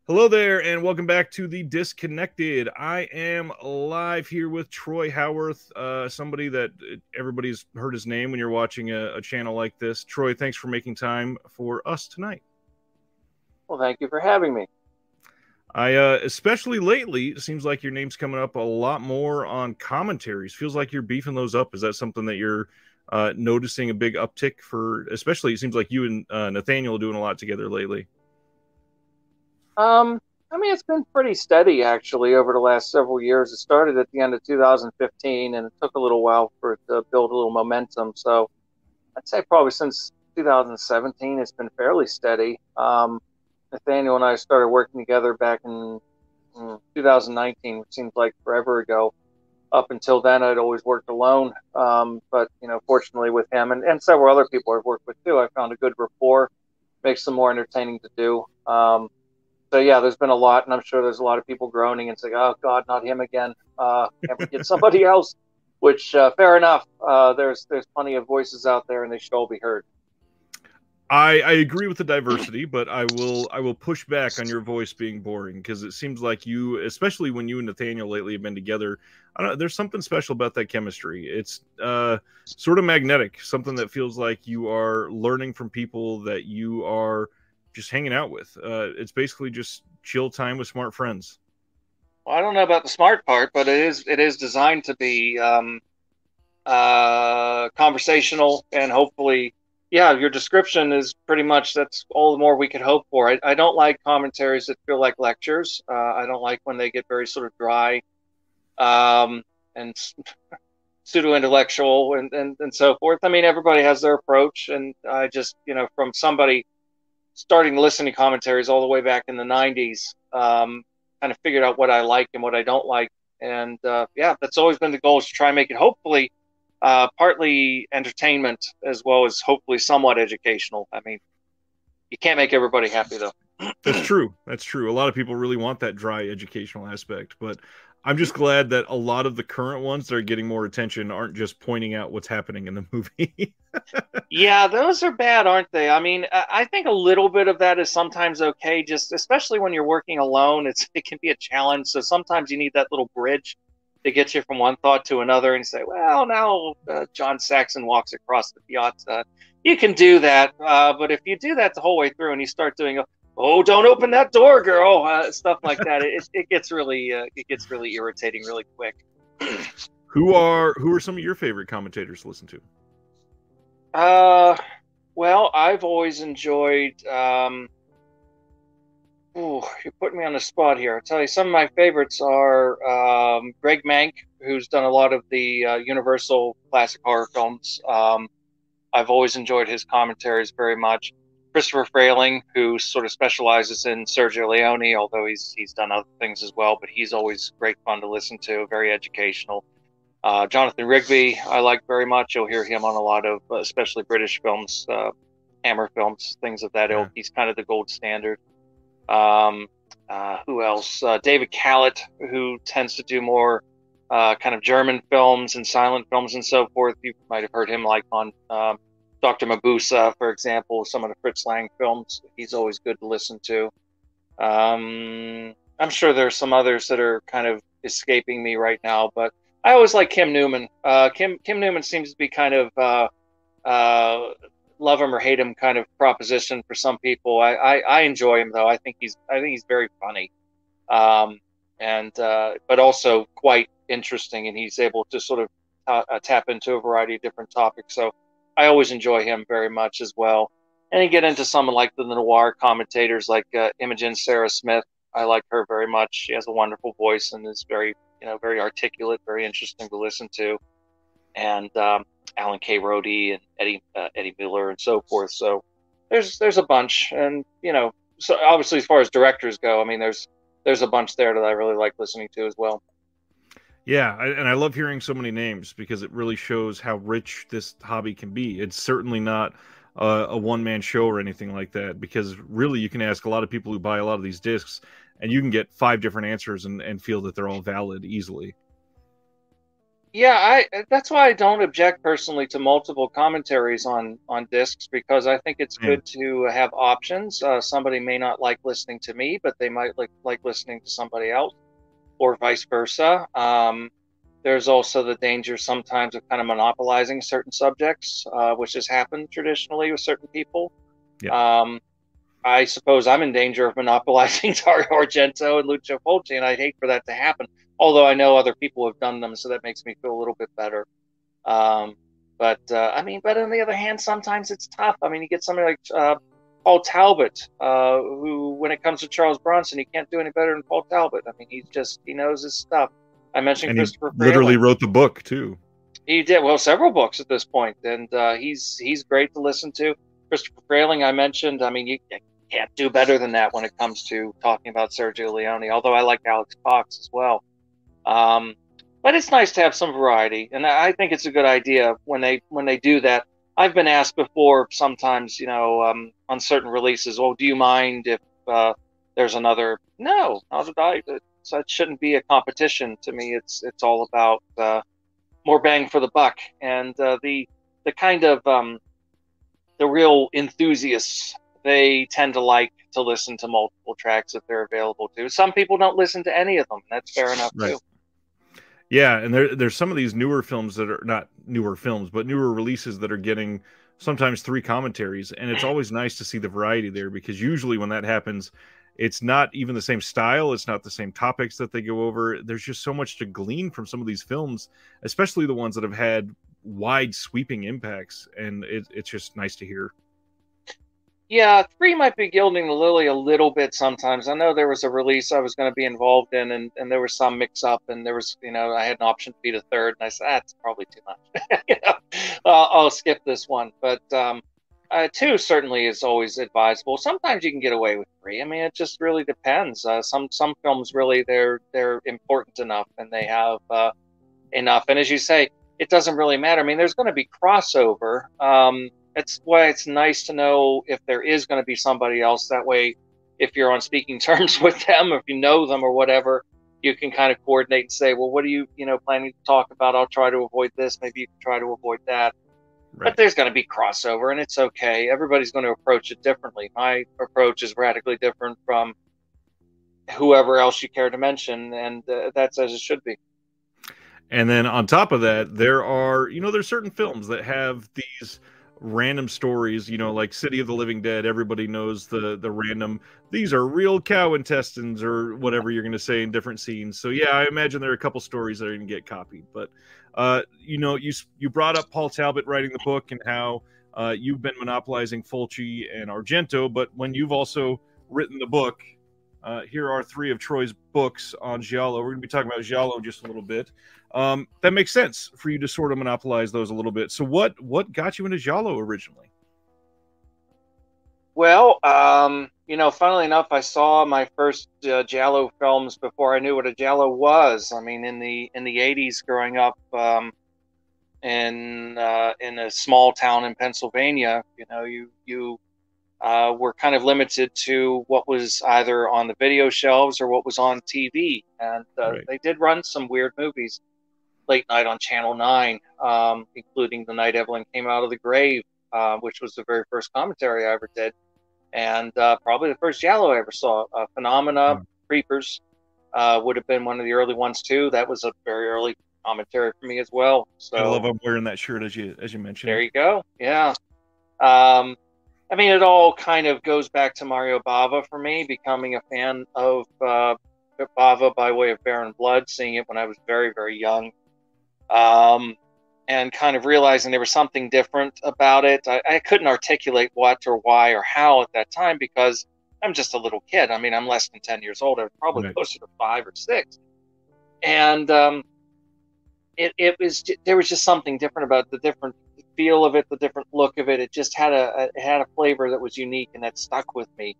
Hello there, and welcome back to the Disconnected. I am live here with Troy Howarth, somebody that everybody's heard his name when you're watching a channel like this. Troy, thanks for making time for us tonight. Well, thank you for having me. Especially lately, it seems like your name's coming up a lot more on commentaries. Feels like you're beefing those up. Is that something that you're noticing a big uptick for? Especially, it seems like you and Nathaniel are doing a lot together lately. It's been pretty steady actually over the last several years. It started at the end of 2015, and it took a little while for it to build a little momentum. So I'd say probably since 2017, it's been fairly steady. Nathaniel and I started working together back in 2019, which seems like forever ago. Up until then, I'd always worked alone. But fortunately with him and several other people I've worked with too, I found a good rapport. Makes them more entertaining to do. So yeah, there's been a lot, and I'm sure there's a lot of people groaning and saying, "Oh God, not him again! Can't we get somebody else?" Which, fair enough. There's plenty of voices out there, and they should all be heard. I agree with the diversity, but I will push back on your voice being boring because it seems like you, especially when you and Nathaniel lately have been together, I don't know, there's something special about that chemistry. It's sort of magnetic, something that feels like you are learning from people that you are just hanging out with. It's basically just chill time with smart friends. Well, I don't know about the smart part, but it is designed to be conversational and hopefully, yeah, your description is pretty much that's all the more we could hope for. I don't like commentaries that feel like lectures. I don't like when they get very sort of dry and pseudo intellectual and so forth. I mean, everybody has their approach, and I just, from somebody starting to listen to commentaries all the way back in the 90s, kind of figured out what I like and what I don't like. And yeah, that's always been the goal, is to try and make it hopefully partly entertainment as well as hopefully somewhat educational. I mean, you can't make everybody happy though. That's true. That's true. A lot of people really want that dry educational aspect, but I'm just glad that a lot of the current ones that are getting more attention aren't just pointing out what's happening in the movie. Yeah, those are bad, aren't they? I mean, I think a little bit of that is sometimes okay, just especially when you're working alone. It can be a challenge. So sometimes you need that little bridge to get you from one thought to another, and you say, "Well, now John Saxon walks across the piazza." You can do that, but if you do that the whole way through and you start doing, "Oh, don't open that door, girl," stuff like that, it gets really irritating really quick. Who are some of your favorite commentators to listen to? Uh, well, I've always enjoyed. Ooh, you're putting me on the spot here. I'll tell you, some of my favorites are Greg Mank, who's done a lot of the Universal classic horror films. I've always enjoyed his commentaries very much. Christopher Frayling, who sort of specializes in Sergio Leone, although he's done other things as well, but he's always great fun to listen to, very educational. Jonathan Rigby, I like very much. You'll hear him on a lot of, especially British films, Hammer films, things of that ilk. Yeah. He's kind of the gold standard. Um, who else? David Callett, who tends to do more kind of German films and silent films and so forth. You might have heard him like on Dr. Mabusa, for example, some of the Fritz Lang films. He's always good to listen to. I'm sure there's some others that are kind of escaping me right now, but I always like Kim Newman. Kim Newman seems to be kind of love him or hate him kind of proposition for some people. I enjoy him though. I think he's very funny, and but also quite interesting, and he's able to sort of tap into a variety of different topics. So I always enjoy him very much as well. And you get into some like the noir commentators like Imogen Sarah Smith. I like her very much. She has a wonderful voice and is very, very articulate, very interesting to listen to. And Alan K. Rody and Eddie Miller and so forth. So there's a bunch, and so obviously as far as directors go, I mean there's a bunch there that I really like listening to as well. Yeah, and I love hearing so many names because it really shows how rich this hobby can be. It's certainly not a one-man show or anything like that, because really you can ask a lot of people who buy a lot of these discs, and you can get 5 different answers and feel that they're all valid easily. Yeah, that's why I don't object personally to multiple commentaries on discs, because I think it's Yeah. good to have options. Somebody may not like listening to me, but they might like listening to somebody else, or vice versa. There's also the danger sometimes of kind of monopolizing certain subjects, which has happened traditionally with certain people. Yeah. Um, I suppose I'm in danger of monopolizing Dario Argento and Lucio Fulci, and I'd hate for that to happen. Although I know other people have done them, so that makes me feel a little bit better. Um, but I mean, but on the other hand, sometimes it's tough. I mean, you get somebody like Paul Talbot, who, when it comes to Charles Bronson, he can't do any better than Paul Talbot. I mean, he knows his stuff. I mentioned And he Christopher literally Frayling. wrote the book too. He did, well, several books at this point, and he's great to listen to. Christopher Frayling, I mentioned. I mean, you can't do better than that when it comes to talking about Sergio Leone. Although I like Alex Cox as well. Um, but it's nice to have some variety, and I think it's a good idea when they do that. I've been asked before, sometimes, on certain releases, "Oh, do you mind if there's another?" No, not at all. So it shouldn't be a competition. To me, it's all about more bang for the buck, and the kind of the real enthusiasts, they tend to like to listen to multiple tracks if they're available to. Some people don't listen to any of them. That's fair enough Right. too. Yeah, and there's some of these newer films that are not newer films, but newer releases that are getting sometimes three commentaries, and it's always nice to see the variety there, because usually when that happens, it's not even the same style, it's not the same topics that they go over. There's just so much to glean from some of these films, especially the ones that have had wide sweeping impacts, and it's just nice to hear. Yeah, three might be gilding the lily a little bit sometimes. I know there was a release I was going to be involved in, and there was some mix up, and there was, I had an option to be the third, and I said, that's probably too much. I'll skip this one. But two certainly is always advisable. Sometimes you can get away with three. I mean, it just really depends. Some films really, they're important enough, and they have enough. And as you say, it doesn't really matter. I mean, there's going to be crossover. That's why it's nice to know if there is going to be somebody else. That way, if you're on speaking terms with them, or if you know them or whatever, you can kind of coordinate and say, well, what are you, planning to talk about? I'll try to avoid this. Maybe you can try to avoid that. But Right. there's going to be crossover, and it's okay. Everybody's going to approach it differently. My approach is radically different from whoever else you care to mention, and that's as it should be. And then on top of that, there are, there's certain films that have these random stories, like City of the Living Dead. Everybody knows the random, these are real cow intestines or whatever you're going to say in different scenes. So yeah, I imagine there are a couple stories that are going to get copied. But you brought up Paul Talbot writing the book and how you've been monopolizing Fulci and Argento, but when you've also written the book, here are three of Troy's books on Giallo. We're going to be talking about Giallo in just a little bit. That makes sense for you to sort of monopolize those a little bit. So what got you into Giallo originally? Well, funnily enough, I saw my first Giallo films before I knew what a Giallo was. I mean, in the '80s, growing up in a small town in Pennsylvania, you were kind of limited to what was either on the video shelves or what was on TV, and Right. they did run some weird movies late night on Channel 9, including The Night Evelyn Came Out of the Grave, which was the very first commentary I ever did, and probably the first Giallo I ever saw. Phenomena, Mm. Creepers would have been one of the early ones too. That was a very early commentary for me as well. I love So I'm wearing that shirt as you there mentioned. you go. Yeah. Um, I mean, it all kind of goes back to Mario Bava for me, becoming a fan of Bava by way of Baron Blood, seeing it when I was very, very young. Um, and kind of realizing there was something different about it. I couldn't articulate what or why or how at that time, because I'm just a little kid. I mean, I'm less than 10 years old. I was probably Right. closer to 5 or 6. And it was, there was just something different about the different feel of it, the different look of it. It just had a flavor that was unique, and that stuck with me.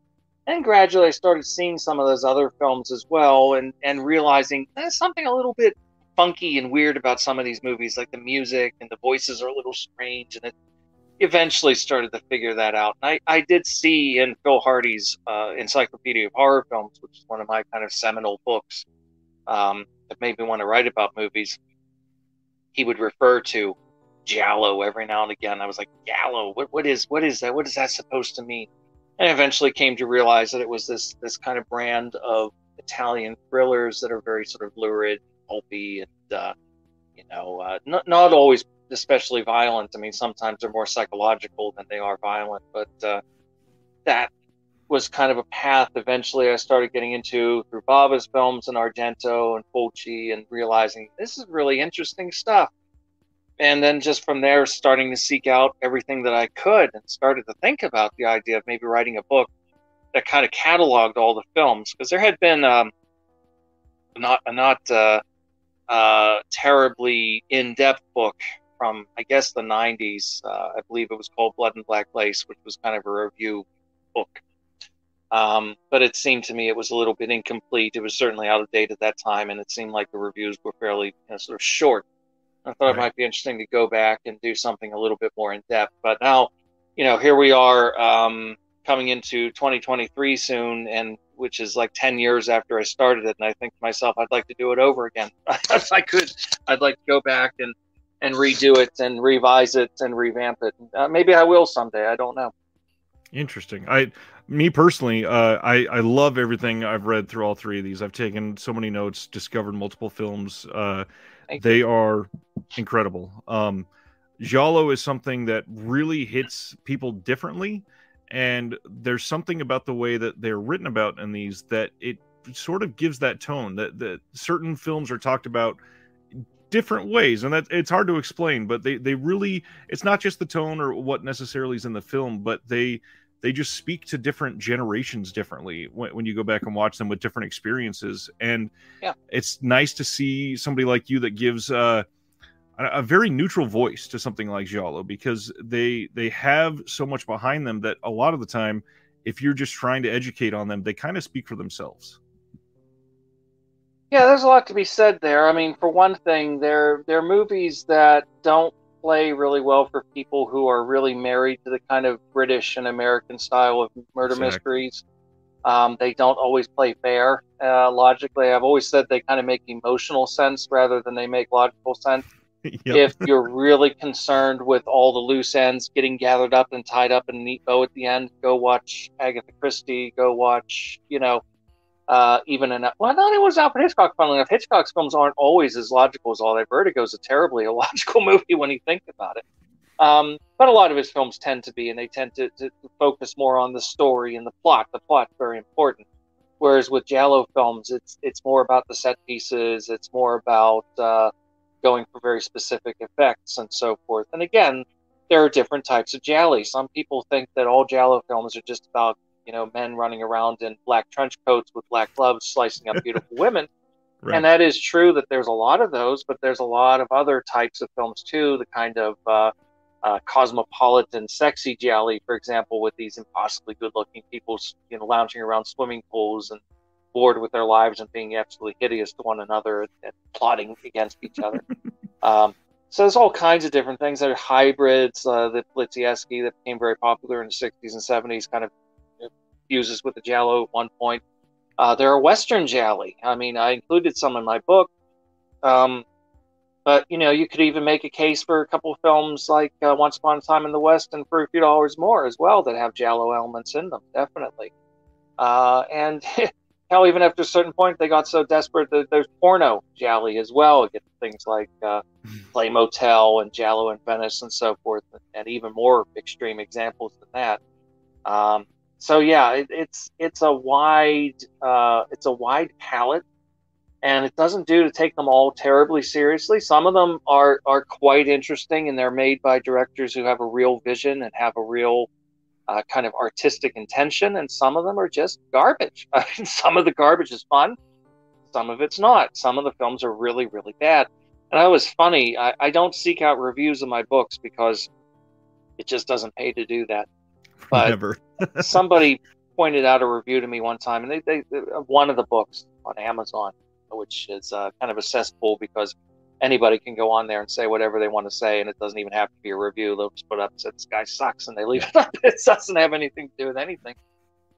And gradually I started seeing some of those other films as well, and realizing there's something a little bit funky and weird about some of these movies, like the music and the voices are a little strange, and it eventually started to figure that out. And I did see in Phil Hardy's Encyclopedia of Horror Films, which is one of my kind of seminal books, that made me want to write about movies. he would refer to Giallo every now and again. I was like, Giallo, what is that? What is that supposed to mean? And I eventually came to realize that it was this kind of brand of Italian thrillers that are very sort of lurid, pulpy, and not always especially violent. I mean, sometimes they're more psychological than they are violent, but that was kind of a path eventually I started getting into through Bava's films and Argento and Fulci, and realizing this is really interesting stuff. And then just from there, starting to seek out everything that I could, and started to think about the idea of maybe writing a book that kind of cataloged all the films, because there had been not terribly in-depth book from, I guess, the 90s. I believe it was called Blood and Black Lace, which was kind of a review book. But it seemed to me it was a little bit incomplete. It was certainly out of date at that time, and it seemed like the reviews were fairly sort of short. I thought it might be interesting to go back and do something a little bit more in depth. But now, here we are coming into 2023 soon, and which is like 10 years after I started it. And I think to myself, I'd like to do it over again. If I could, I'd like to go back and redo it and revise it and revamp it. Maybe I will someday. I don't know. Interesting. Me personally, I love everything I've read through all three of these. I've taken so many notes, discovered multiple films. They are incredible. Giallo is something that really hits people differently, and there's something about the way that they're written about in these that it sort of gives that tone that certain films are talked about different ways, and that it's hard to explain, but they really, it's not just the tone or what necessarily is in the film, but they just speak to different generations differently when you go back and watch them with different experiences. And it's nice to see somebody like you that gives a very neutral voice to something like Giallo, because they have so much behind them that a lot of the time, if you're just trying to educate on them, they kind of speak for themselves. Yeah, there's a lot to be said there. I mean, for one thing, they're movies that don't play really well for people who are really married to the kind of British and American style of murder mysteries. They don't always play fair logically. I've always said they kind of make emotional sense rather than they make logical sense. Yep. If you're really concerned with all the loose ends getting gathered up and tied up in a neat bow at the end, go watch Agatha Christie. Go watch, not only was Alfred Hitchcock, funnily enough, Hitchcock's films aren't always as logical as all that. Vertigo's a terribly illogical movie when you think about it. But a lot of his films tend to be, and they tend to focus more on the story and the plot. The plot's very important. Whereas with Giallo films, it's more about the set pieces. It's more about going for very specific effects and so forth. And again, there are different types of Gialli. Some people think that all Giallo films are just about men running around in black trench coats with black gloves, slicing up beautiful women. Right. And that is true that there's a lot of those, but there's a lot of other types of films too, the kind of cosmopolitan, sexy Gialli, for example, with these impossibly good-looking people, lounging around swimming pools and bored with their lives and being absolutely hideous to one another and plotting against each other. So there's all kinds of different things. There are hybrids, the Polizieski that became very popular in the 60s and 70s, kind of fuses with the Giallo at one point. There are Western Gialli. I mean, I included some in my book. But, you could even make a case for a couple of films like Once Upon a Time in the West and For a Few Dollars More as well that have Giallo elements in them, definitely. And hell, even after a certain point, they got so desperate that there's porno Gialli as well. You get things like Play Motel and Giallo in Venice and so forth, and even more extreme examples than that. So yeah, it's a wide palette, and it doesn't do to take them all terribly seriously. Some of them are quite interesting, and they're made by directors who have a real vision and have a real kind of artistic intention, and some of them are just garbage. I mean, some of the garbage is fun, some of it's not. Some of the films are really, really bad. And it was funny, I don't seek out reviews of my books because it just doesn't pay to do that. But never. Somebody pointed out a review to me one time, and they one of the books on Amazon, which is kind of a cesspool because anybody can go on there and say whatever they want to say, and it doesn't even have to be a review. They'll just put up and say, this guy sucks, and they leave it up. It doesn't have anything to do with anything.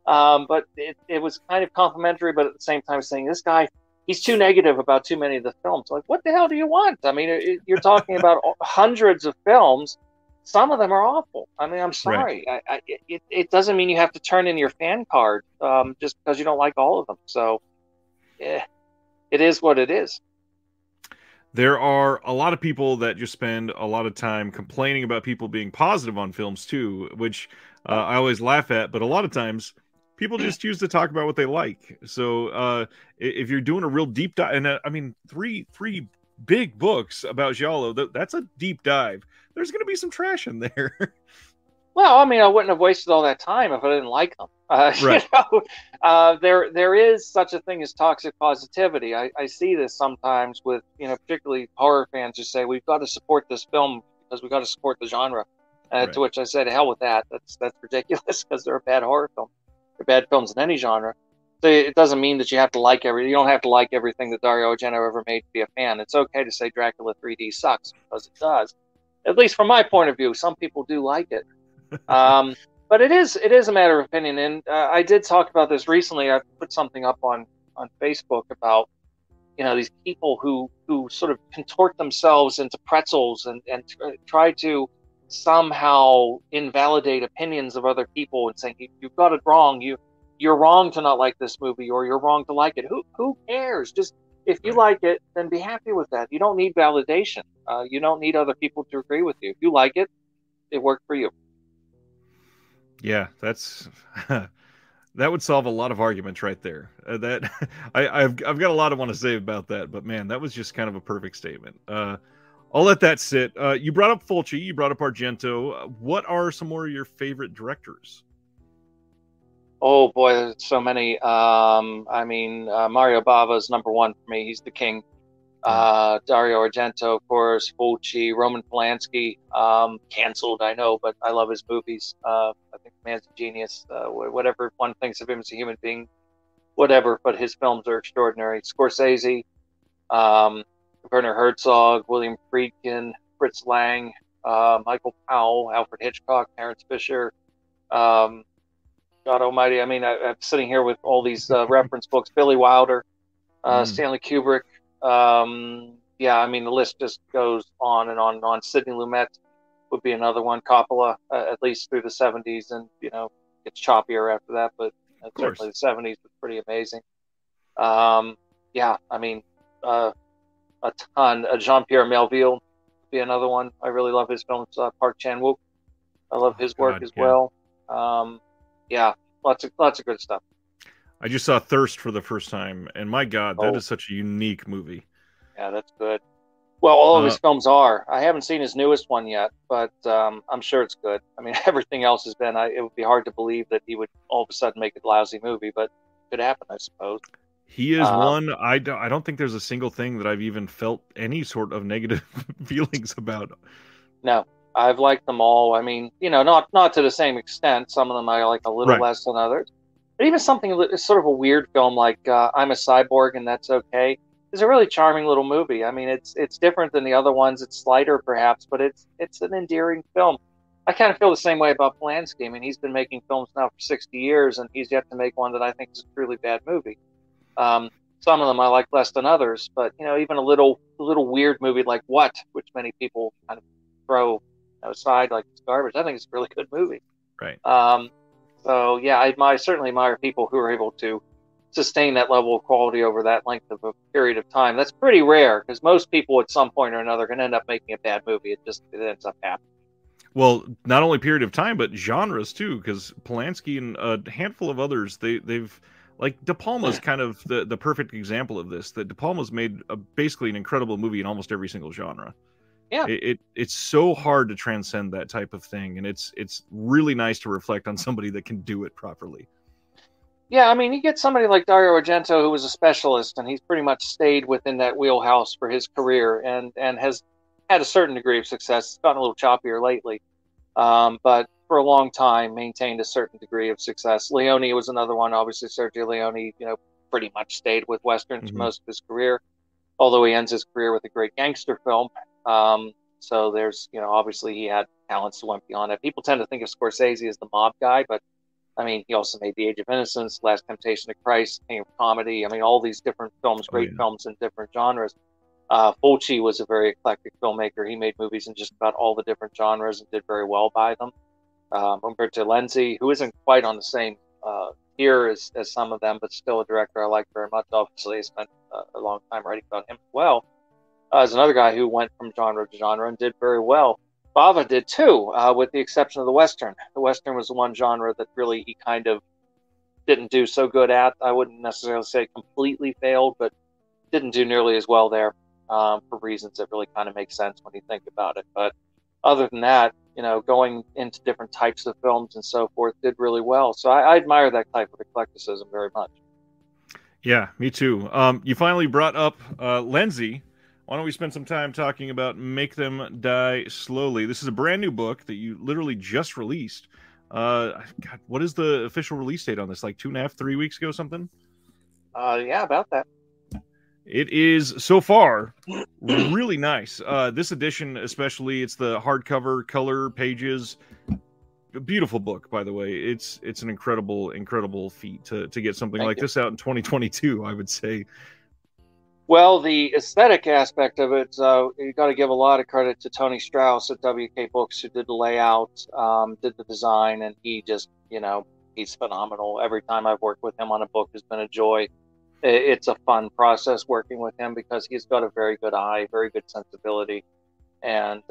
But it was kind of complimentary, but at the same time saying, this guy, he's too negative about too many of the films. Like, what the hell do you want? I mean, you're talking about hundreds of films. Some of them are awful. I mean, I'm Right. sorry. It doesn't mean you have to turn in your fan card just because you don't like all of them. So, yeah, it is what it is. There are a lot of people that just spend a lot of time complaining about people being positive on films too, which I always laugh at. But a lot of times, people just choose to talk about what they like. So if you're doing a real deep dive, and I mean, three big books about Giallo, that's a deep dive. There's going to be some trash in there. Well, I mean, I wouldn't have wasted all that time if I didn't like them. Right. There is such a thing as toxic positivity. I see this sometimes with, particularly horror fans who say we've got to support this film because we've got to support the genre. Right. To which I say, to hell with that. That's ridiculous because they're a bad horror film. They're bad films in any genre. So it doesn't mean that you have to like you don't have to like everything that Dario Argento ever made to be a fan. It's okay to say Dracula 3D sucks because it does. At least from my point of view, some people do like it. But it is a matter of opinion, and I did talk about this recently. I put something up on Facebook about these people who sort of contort themselves into pretzels and try to somehow invalidate opinions of other people and saying you've got it wrong, you're wrong to not like this movie, or you're wrong to like it. Who cares? Just if you like it, then be happy with that. You don't need validation. You don't need other people to agree with you. If you like it, it worked for you. Yeah, that's that would solve a lot of arguments right there. That I've got a lot I want to say about that, but man, that was just kind of a perfect statement. I'll let that sit. You brought up Fulci, you brought up Argento. What are some more of your favorite directors? Oh boy, there's so many. I mean, Mario Bava is number one for me. He's the king. Yeah, Dario Argento, of course, Fulci, Roman Polanski, canceled, I know, but I love his movies. I think the man's a genius. Whatever one thinks of him as a human being, whatever, but his films are extraordinary. Scorsese, um, Werner Herzog, William Friedkin, Fritz Lang, Michael Powell, Alfred Hitchcock, Terence Fisher. Um, God Almighty! I mean, I'm sitting here with all these reference books. Billy Wilder, mm, Stanley Kubrick. Yeah, I mean, the list just goes on and on and on. Sidney Lumet would be another one. Coppola, at least through the 70s, and gets choppier after that, but of certainly course. the 70s was pretty amazing. Yeah, I mean, a ton. Jean-Pierre Melville would be another one. I really love his films. Park Chan-wook, I love Oh his work God, as yeah. well. Yeah, lots of good stuff. I just saw Thirst for the first time, and my God, that Oh, is such a unique movie. yeah, that's good. Well, all of his Uh, films are. I haven't seen his newest one yet, but I'm sure it's good. I mean, everything else has been. It would be hard to believe that he would all of a sudden make a lousy movie, but it could happen, I suppose. he is Um, one. I don't think there's a single thing that I've even felt any sort of negative feelings about. no, I've liked them all. I mean, not to the same extent. Some of them I like a little Right. less than others. But even something that is sort of a weird film like I'm a Cyborg and That's Okay is a really charming little movie. I mean, it's different than the other ones. It's slighter perhaps, but it's an endearing film. I kind of feel the same way about Polanski. I mean, he's been making films now for 60 years, and he's yet to make one that I think is a truly bad movie. Um, some of them I like less than others, but even a little weird movie like What, which many people kind of throw aside like it's garbage. I think it's a really good movie. Right. Um, so yeah, certainly admire people who are able to sustain that level of quality over that length of a period of time. That's pretty rare because most people at some point or another are going to end up making a bad movie. It ends up happening. Well, not only period of time, but genres too, because Polanski and a handful of others, they've like De Palma's kind of the perfect example of this. That De Palma's made basically an incredible movie in almost every single genre. Yeah, It's so hard to transcend that type of thing, and it's really nice to reflect on somebody that can do it properly. yeah. I mean, you get somebody like Dario Argento who was a specialist, and he's pretty much stayed within that wheelhouse for his career, and has had a certain degree of success. It's gotten a little choppier lately, but for a long time maintained a certain degree of success. Leone was another one. Obviously, Sergio Leone, pretty much stayed with westerns for Hmm. most of his career, although he ends his career with a great gangster film. So there's, obviously he had talents that went beyond that. People tend to think of Scorsese as the mob guy, but I mean, he also made The Age of Innocence, Last Temptation of Christ, King of Comedy. I mean, all these different films, great films in different genres. Fulci was a very eclectic filmmaker. He made movies in just about all the different genres and did very well by them. Umberto Lenzi, who isn't quite on the same tier as some of them, but still a director I like very much. Obviously, I spent a long time writing about him as well. Is another guy who went from genre to genre and did very well. Bava did too, with the exception of the Western. The Western was the one genre that really he kind of didn't do so good at. I wouldn't necessarily say completely failed, but didn't do nearly as well there for reasons that really kind of make sense when you think about it. But other than that, going into different types of films and so forth did really well. So I admire that type of eclecticism very much. Yeah, me too. You finally brought up Lenzi. Why don't we spend some time talking about Make Them Die Slowly? This is a brand new book that you literally just released. God, what is the official release date on this? Like 2.5, 3 weeks ago, something? Yeah, about that. It is, so far, really nice. This edition, especially, it's the hardcover, color pages. A beautiful book, by the way. It's an incredible feat to get something like this out in 2022, I would say. Well, the aesthetic aspect of it, you got to give a lot of credit to Tony Strauss at WK Books, who did the layout, did the design, and he just, he's phenomenal. Every time I've worked with him on a book has been a joy. It's a fun process working with him because he's got a very good eye, very good sensibility, and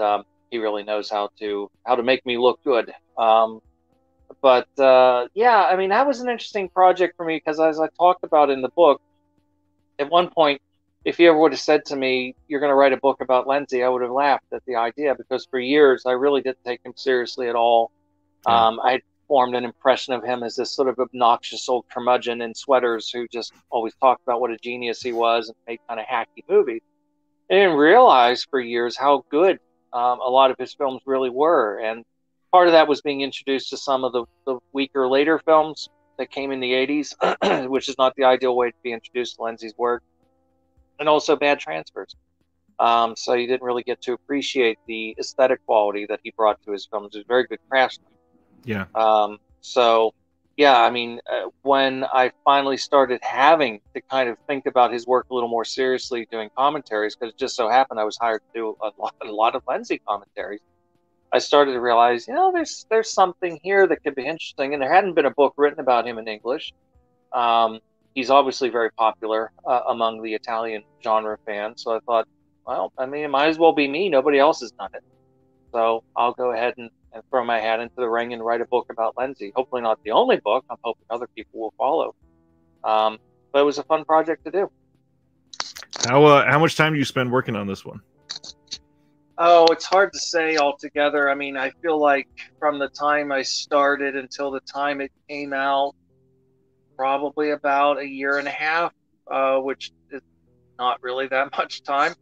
he really knows how to make me look good. But yeah, I mean, that was an interesting project for me because, as I talked about in the book, at one point, if he ever would have said to me, "You're going to write a book about Lenzi," I would have laughed at the idea because for years I really didn't take him seriously at all. Yeah. I formed an impression of him as this sort of obnoxious old curmudgeon in sweaters who just always talked about what a genius he was and made kind of hacky movies. I didn't realize for years how good a lot of his films really were. And part of that was being introduced to some of the weaker later films that came in the 80s, which is not the ideal way to be introduced to Lenzi's work, and also bad transfers. So you didn't really get to appreciate the aesthetic quality that he brought to his films. He was a very good craftsman. Yeah. So, yeah, I mean, when I finally started having to kind of think about his work a little more seriously doing commentaries, because it just so happened I was hired to do a lot of Lenzi commentaries, I started to realize, there's something here that could be interesting. And there hadn't been a book written about him in English. He's obviously very popular among the Italian genre fans. So I thought, well, I mean, it might as well be me. Nobody else has done it. So I'll go ahead and throw my hat into the ring and write a book about Lenzi. Hopefully not the only book. I'm hoping other people will follow. But it was a fun project to do. How much time do you spend working on this one? Oh, it's hard to say altogether. I mean, I feel like from the time I started until the time it came out, probably about 1.5 years, which is not really that much time,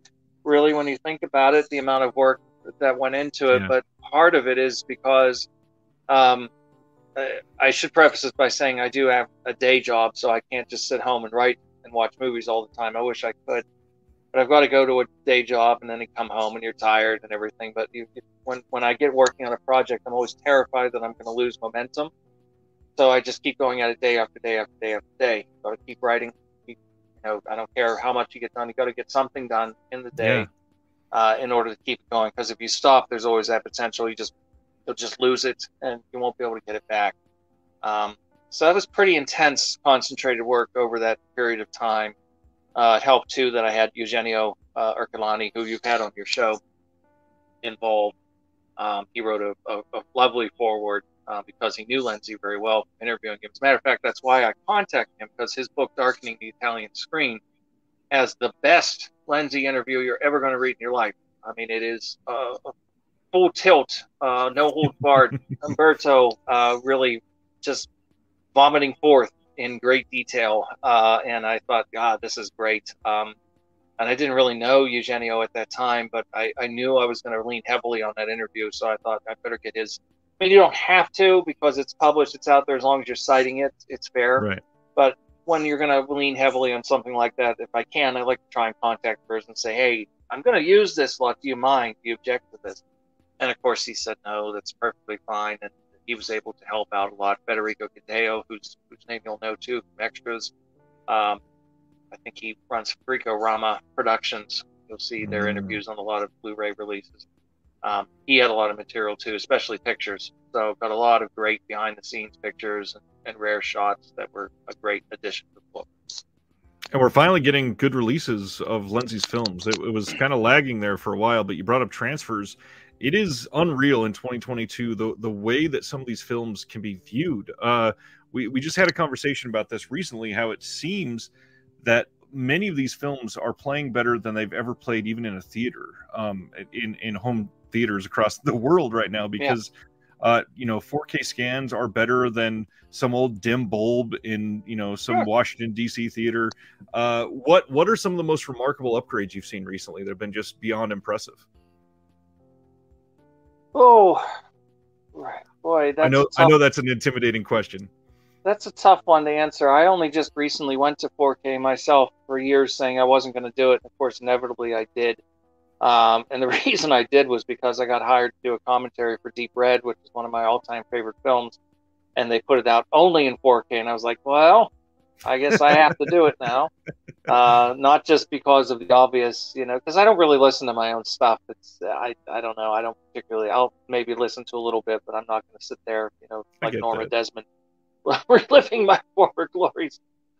really, when you think about it, the amount of work that went into it. Yeah. But part of it is because I should preface this by saying I do have a day job, so I can't just sit home and write and watch movies all the time. I wish I could, but I've got to go to a day job and then you come home and you're tired and everything. But when I get working on a project, I'm always terrified that I'm going to lose momentum. So I just keep going at it day after day after day after day. Got to keep writing. I don't care how much you get done. You got to get something done in the day in order to keep it going. Because if you stop, there's always that potential you'll just lose it and you won't be able to get it back. So that was pretty intense, concentrated work over that period of time. It helped too that I had Eugenio Ercolani, who you've had on your show, involved. He wrote a lovely foreword. Because he knew Lenzi very well, interviewing him. As a matter of fact, that's why I contacted him, because his book, Darkening the Italian Screen, has the best Lenzi interview you're ever going to read in your life. I mean, it is full tilt, no holds barred. Umberto really just vomiting forth in great detail. And I thought, God, this is great. And I didn't really know Eugenio at that time, but I knew I was going to lean heavily on that interview. So I thought I better get his. I mean, you don't have to because it's published, it's out there. As long as you're citing it, it's fair. Right. But when you're going to lean heavily on something like that, if I can, I like to try and contact the person and say, hey, I'm going to use this lot. Do you mind? Do you object to this? And of course, he said, no, that's perfectly fine. And he was able to help out a lot. Federico Cadeo, whose name you'll know too from Extras. I think he runs Frico Rama Productions. You'll see their interviews on a lot of Blu-ray releases. He had a lot of material too, especially pictures. So got a lot of great behind-the-scenes pictures and rare shots that were a great addition to the book. And we're finally getting good releases of Lindsay's films. It was kind of lagging there for a while, but you brought up transfers. It is unreal in 2022 the way that some of these films can be viewed. We just had a conversation about this recently, how it seems that many of these films are playing better than they've ever played, even in a theater, in home theaters across the world right now, because 4K scans are better than some old dim bulb in some Washington D.C. theater. What are some of the most remarkable upgrades you've seen recently that have been just beyond impressive? Oh, boy, I know that's an intimidating question. That's a tough one to answer. I only just recently went to 4K myself, for years saying I wasn't going to do it. Of course, inevitably I did. And the reason I did was because I got hired to do a commentary for Deep Red, which is one of my all-time favorite films. And they put it out only in 4K. And I was like, well, I guess I have to do it now. Not just because of the obvious, because I don't really listen to my own stuff. I don't know. I don't particularly, I'll maybe listen to a little bit, but I'm not going to sit there, like Norma Desmond, reliving my former glories.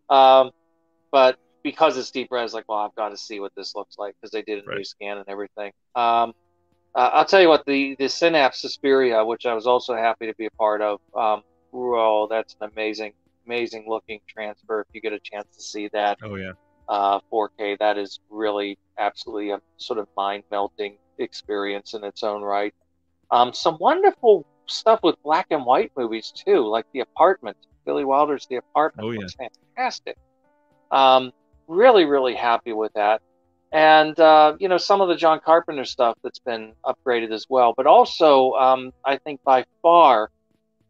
But because it's Deep Red, I was like, well, I've got to see what this looks like, because they did a new scan and everything. I'll tell you what, the Synapse Suspiria, which I was also happy to be a part of, that's an amazing looking transfer. If you get a chance to see that, 4K, that is really absolutely a sort of mind-melting experience in its own right. Some wonderful stuff with black and white movies too, like The Apartment. Billy Wilder's The Apartment looks fantastic. Really, really happy with that. And some of the John Carpenter stuff that's been upgraded as well. But also, I think by far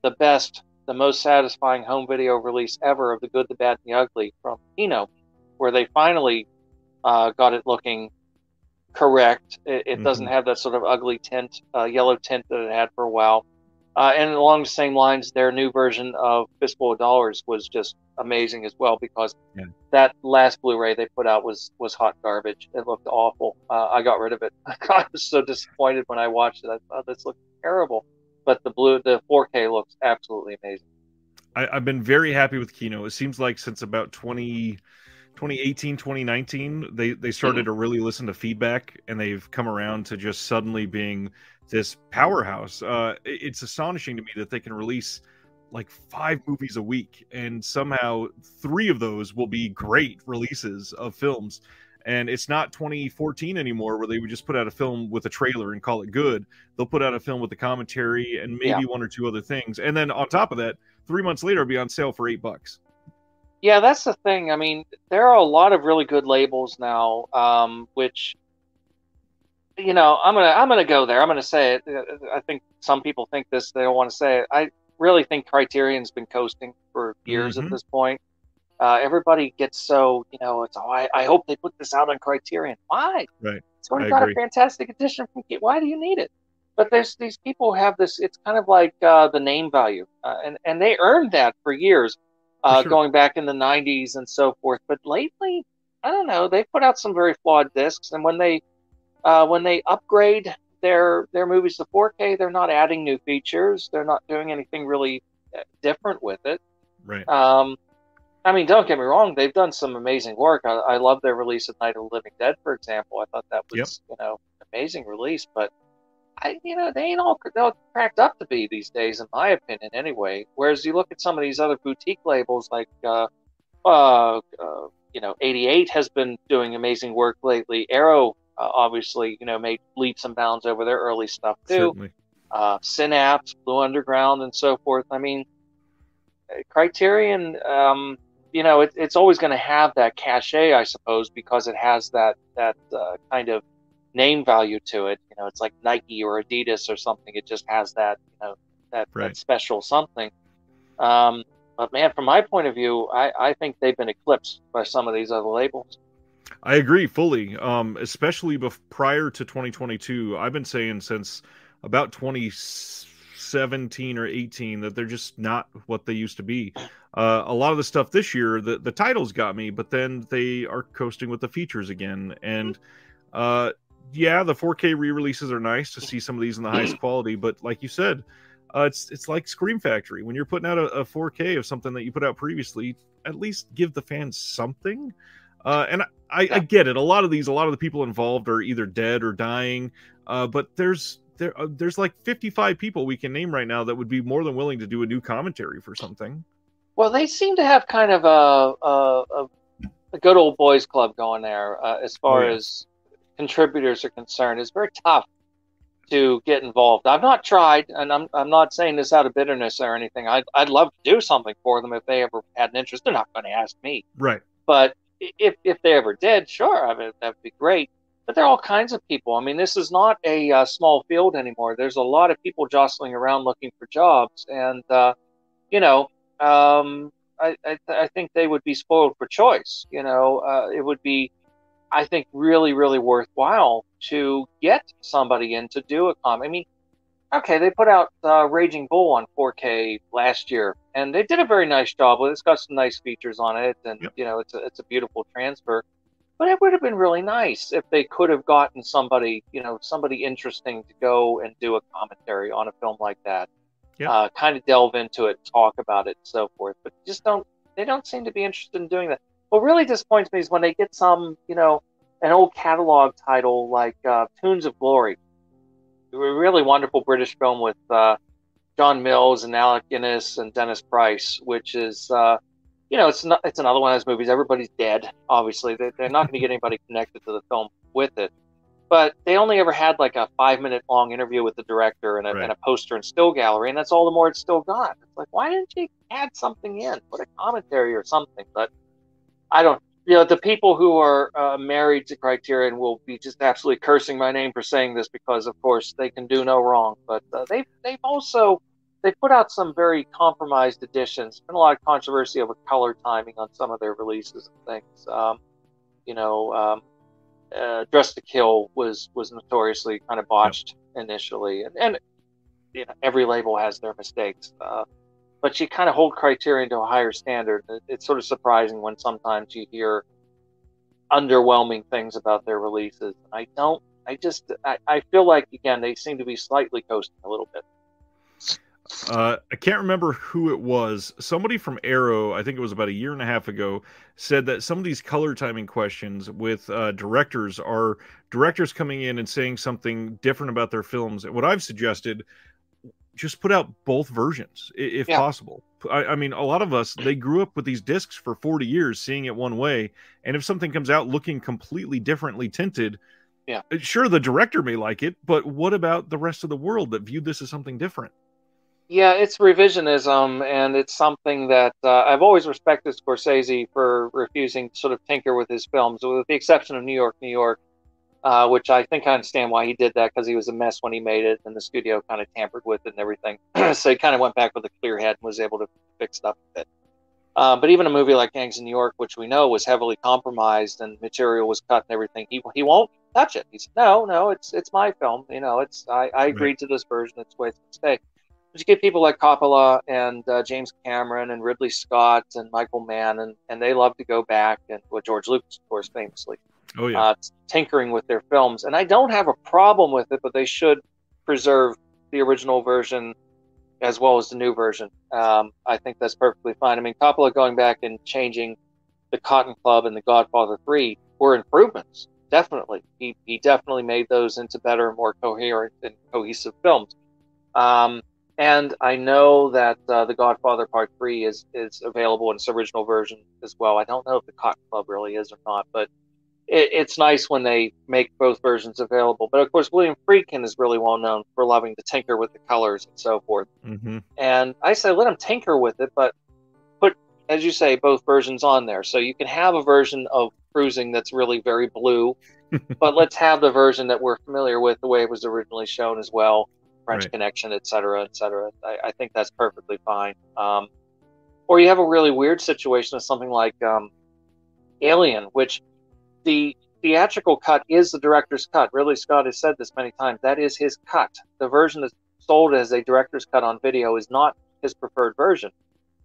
the best, the most satisfying home video release ever of The Good, the Bad, and the Ugly from Kino, where they finally got it looking correct. It doesn't have that sort of ugly tint, yellow tint that it had for a while. And along the same lines, their new version of Fistful of Dollars was just amazing as well, because that last Blu-ray they put out was hot garbage. It looked awful. I got rid of it. I was so disappointed when I watched it. I thought this looked terrible. But the 4K looks absolutely amazing. I've been very happy with Kino. It seems like since about 2018, 2019, they started to really listen to feedback, and they've come around to just suddenly being this powerhouse. It's astonishing to me that they can release like 5 movies a week, and somehow 3 of those will be great releases of films. And it's not 2014 anymore, where they would just put out a film with a trailer and call it good. They'll put out a film with a commentary and maybe 1 or 2 other things, and then on top of that, 3 months later, it'll be on sale for $8. Yeah, that's the thing. I mean, there are a lot of really good labels now, which, I'm gonna go there. I'm gonna say it. I think some people think this. They don't want to say it. I really think Criterion's been coasting for years at this point. Everybody gets so, I hope they put this out on Criterion. Why? Right. It's already got a fantastic edition from. Why do you need it? But there's these people who have this. It's kind of like the name value, and they earned that for years. Going back in the 90s and so forth. But lately, I don't know, they put out some very flawed discs, and when they upgrade their movies to 4K, they're not adding new features. They're not doing anything really different with it. Right. I mean, don't get me wrong, they've done some amazing work. I love their release of Night of the Living Dead, for example. I thought that was an amazing release, but they ain't all cracked up to be these days, in my opinion, anyway. Whereas you look at some of these other boutique labels, like 88 has been doing amazing work lately. Arrow, obviously, made leaps and bounds over their early stuff too. Certainly. Synapse, Blue Underground, and so forth. I mean, Criterion, it's always going to have that cachet, I suppose, because it has that kind of name value to it. It's like Nike or Adidas or something. It just has that that special something. But man, from my point of view, I think they've been eclipsed by some of these other labels. I agree fully, especially prior to 2022. I've been saying since about 2016 17 or 18 that they're just not what they used to be. A lot of the stuff this year, the titles got me, but then they are coasting with the features again. And yeah, the 4K re-releases are nice to see some of these in the highest quality, but like you said, it's like Scream Factory. When you're putting out a 4K of something that you put out previously, at least give the fans something. And I get it. A lot of the people involved are either dead or dying. But there's like 55 people we can name right now that would be more than willing to do a new commentary for something. Well, they seem to have kind of a good old boys club going there as far as contributors are concerned. It's very tough to get involved. I've not tried, and I'm not saying this out of bitterness or anything. I'd love to do something for them if they ever had an interest. They're not going to ask me, right? But if they ever did, sure, I mean, that'd be great. But there are all kinds of people. I mean, this is not a small field anymore. There's a lot of people jostling around looking for jobs, and you know, I think they would be spoiled for choice. You know, it would be, I think, really, really worthwhile to get somebody in to do a comic. I mean, okay, they put out Raging Bull on 4K last year, and they did a very nice job with it. It's got some nice features on it, and you know, it's a beautiful transfer. But it would have been really nice if they could have gotten somebody, you know, somebody interesting to go and do a commentary on a film like that. Kind of delve into it, talk about it, and so forth. But they don't seem to be interested in doing that. What really disappoints me is when they get some, you know, an old catalog title like Tunes of Glory, a really wonderful British film with John Mills and Alec Guinness and Dennis Price, which is, you know, it's another one of those movies. Everybody's dead, obviously. They're not going to get anybody connected to the film with it. But they only ever had like a 5-minute long interview with the director and a poster and still gallery, and that's all the more it's still got. It's like, why didn't you add something in, put a commentary or something? But I don't. You know, the people who are married to Criterion will be just absolutely cursing my name for saying this because, of course, they can do no wrong. But they've put out some very compromised editions. Been a lot of controversy over color timing on some of their releases and things. You know, Dress to Kill was notoriously kind of botched initially, and you know, every label has their mistakes. But you kind of hold Criterion to a higher standard. It's sort of surprising when sometimes you hear underwhelming things about their releases. I feel like, again, they seem to be slightly coasting a little bit. I can't remember who it was. Somebody from Arrow, I think it was about a year and a half ago, said that some of these color timing questions with directors are directors coming in and saying something different about their films. And what I've suggested, just put out both versions if possible. I mean, a lot of us, they grew up with these discs for 40 years, seeing it one way. And if something comes out looking completely differently tinted, sure, the director may like it, but what about the rest of the world that viewed this as something different? Yeah, it's revisionism, and it's something that I've always respected Scorsese for refusing to sort of tinker with his films, with the exception of New York, New York, which I think I understand why he did that, because he was a mess when he made it, and the studio kind of tampered with it and everything. So he kind of went back with a clear head and was able to fix stuff with it. But even a movie like Gangs in New York, which we know was heavily compromised and material was cut and everything, he won't touch it. He said, no, it's my film. You know, I agreed to this version. It's the way it's going to stay. But you get people like Coppola and James Cameron and Ridley Scott and Michael Mann, and they love to go back, and George Lucas, of course, famously, tinkering with their films. And I don't have a problem with it, but they should preserve the original version as well as the new version. I think that's perfectly fine. I mean, Coppola going back and changing the Cotton Club and the Godfather 3 were improvements, definitely. He definitely made those into better, more coherent and cohesive films. And I know that The Godfather Part 3 is available in its original version as well. I don't know if the Cotton Club really is or not, but it's nice when they make both versions available. But of course, William Friedkin is really well known for loving to tinker with the colors and so forth. Mm-hmm. And I say let him tinker with it, but put, as you say, both versions on there. So you can have a version of Cruising that's really very blue, but let's have the version that we're familiar with the way it was originally shown as well. French Connection, et cetera, et cetera. I think that's perfectly fine. Or you have a really weird situation of something like Alien, which the theatrical cut is the director's cut. Ridley Scott has said this many times. That is his cut. The version that's sold as a director's cut on video is not his preferred version.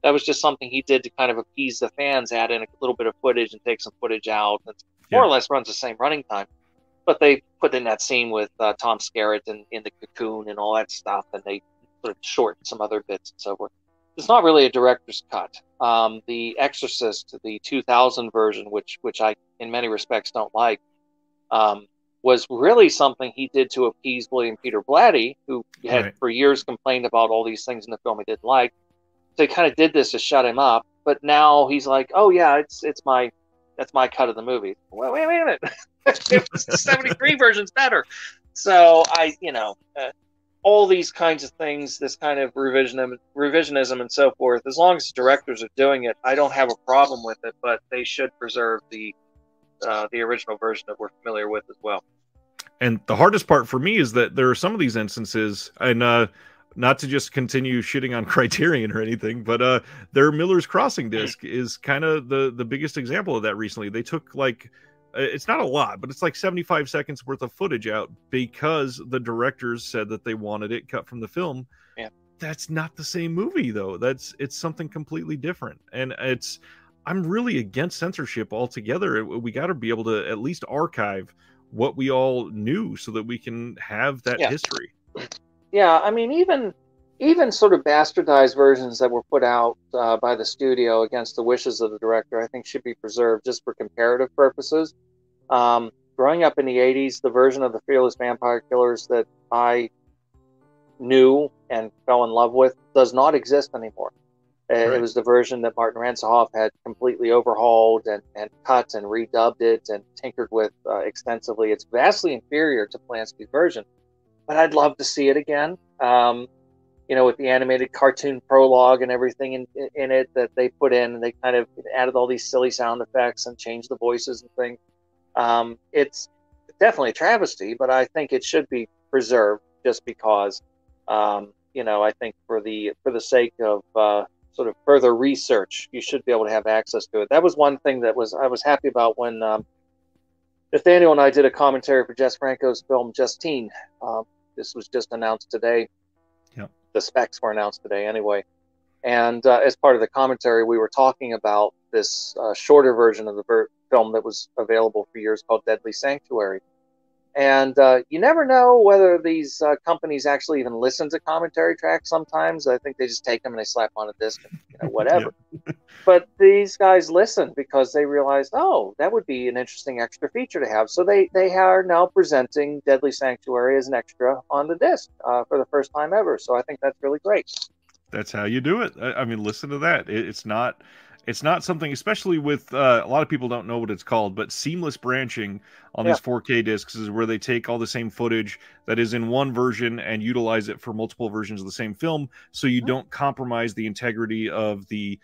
That was just something he did to kind of appease the fans, add in a little bit of footage and take some footage out. And more or less runs the same running time. But they put in that scene with Tom Skerritt in the cocoon and all that stuff, and they sort of shortened some other bits and so forth. It's not really a director's cut. The Exorcist, the 2000 version, which I in many respects don't like, was really something he did to appease William Peter Blatty, who had for years complained about all these things in the film he didn't like. So he kind of did this to shut him up. But now he's like, oh yeah, that's my cut of the movie. Well, wait a minute. The 73 version's better. So all these kinds of things, this kind of revisionism and so forth, as long as the directors are doing it, I don't have a problem with it, but they should preserve the original version that we're familiar with as well. And the hardest part for me is that there are some of these instances, and not to just continue shitting on Criterion or anything, but their Miller's Crossing disc is kind of the biggest example of that recently. They took it's not a lot, but it's like 75 seconds worth of footage out because the directors said that they wanted it cut from the film. Yeah. That's not the same movie though. It's something completely different. And I'm really against censorship altogether. We got to be able to at least archive what we all knew so that we can have that history. Yeah, I mean, even sort of bastardized versions that were put out by the studio against the wishes of the director, I think should be preserved just for comparative purposes. Growing up in the 80s, the version of the Fearless Vampire Killers that I knew and fell in love with does not exist anymore. It was the version that Martin Ransohoff had completely overhauled and cut and redubbed it and tinkered with extensively. It's vastly inferior to Polanski's version, but I'd love to see it again. With the animated cartoon prologue and everything in it that they put in, and they kind of added all these silly sound effects and changed the voices and things. It's definitely a travesty, but I think it should be preserved just because, I think for the sake of sort of further research, you should be able to have access to it. That was one thing I was happy about when Nathaniel and I did a commentary for Jess Franco's film Justine. This was just announced today. Yep. The specs were announced today anyway. And as part of the commentary, we were talking about this shorter version of the film that was available for years called Deadly Sanctuary. And you never know whether these companies actually even listen to commentary tracks sometimes. I think they just take them and they slap on a disc and whatever. But these guys listen because they realized, oh, that would be an interesting extra feature to have. So they are now presenting Deadly Sanctuary as an extra on the disc for the first time ever. So I think that's really great. That's how you do it. I mean, listen to that. It's not something, especially with a lot of people don't know what it's called, but seamless branching on these 4K discs is where they take all the same footage that is in one version and utilize it for multiple versions of the same film, so you don't compromise the integrity of the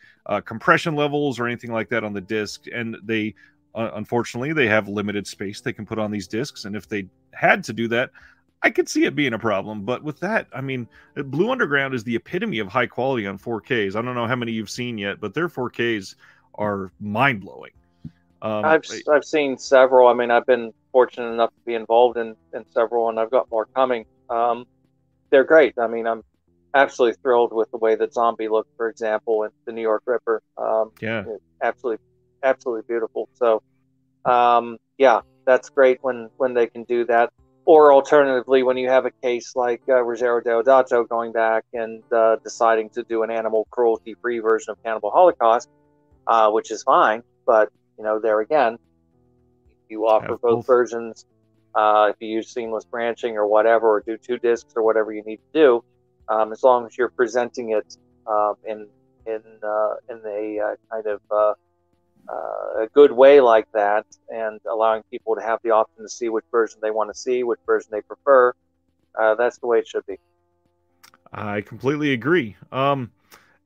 compression levels or anything like that on the disc. And they unfortunately they have limited space they can put on these discs, and if they had to do that, I could see it being a problem. But with that, I mean, Blue Underground is the epitome of high quality on 4Ks. I don't know how many you've seen yet, but their 4Ks are mind-blowing. I've seen several. I mean, I've been fortunate enough to be involved in several, and I've got more coming. They're great. I mean, I'm absolutely thrilled with the way that Zombie looked, for example, and the New York Ripper. Absolutely beautiful. So, that's great when they can do that. Or alternatively, when you have a case like Ruggero Deodato going back and deciding to do an animal cruelty-free version of Cannibal Holocaust, which is fine, but there again, if you offer both versions, if you use seamless branching or whatever, or do 2 discs or whatever you need to do, as long as you're presenting it in a kind of a good way like that, and allowing people to have the option to see which version they want to see, which version they prefer, that's the way it should be. I completely agree.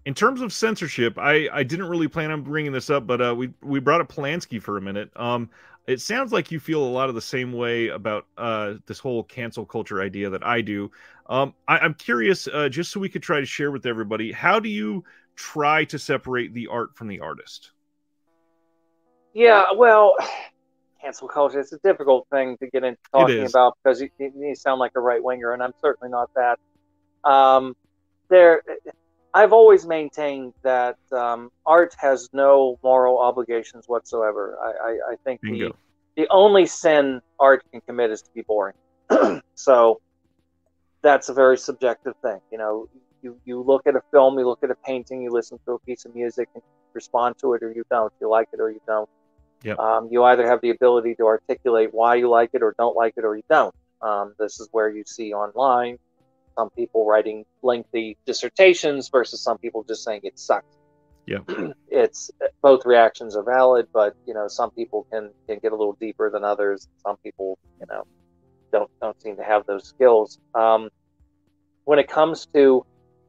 In terms of censorship, I didn't really plan on bringing this up, but we brought up Polanski for a minute. It sounds like you feel a lot of the same way about this whole cancel culture idea that I do. I'm curious, just so we could try to share with everybody, how do you try to separate the art from the artist? Yeah, well, cancel culture, it's a difficult thing to get into talking about because you sound like a right-winger, and I'm certainly not that. Um, there, I've always maintained that art has no moral obligations whatsoever. I think Bingo. the only sin art can commit is to be boring. So that's a very subjective thing. You know, you look at a film, you look at a painting, you listen to a piece of music, and respond to it or you don't. You like it or you don't. Yep. You either have the ability to articulate why you like it or don't like it or you don't. This is where you see online some people writing lengthy dissertations versus some people just saying it sucks. Yeah. It's both reactions are valid, but you know some people can get a little deeper than others. Some people don't seem to have those skills. When it comes to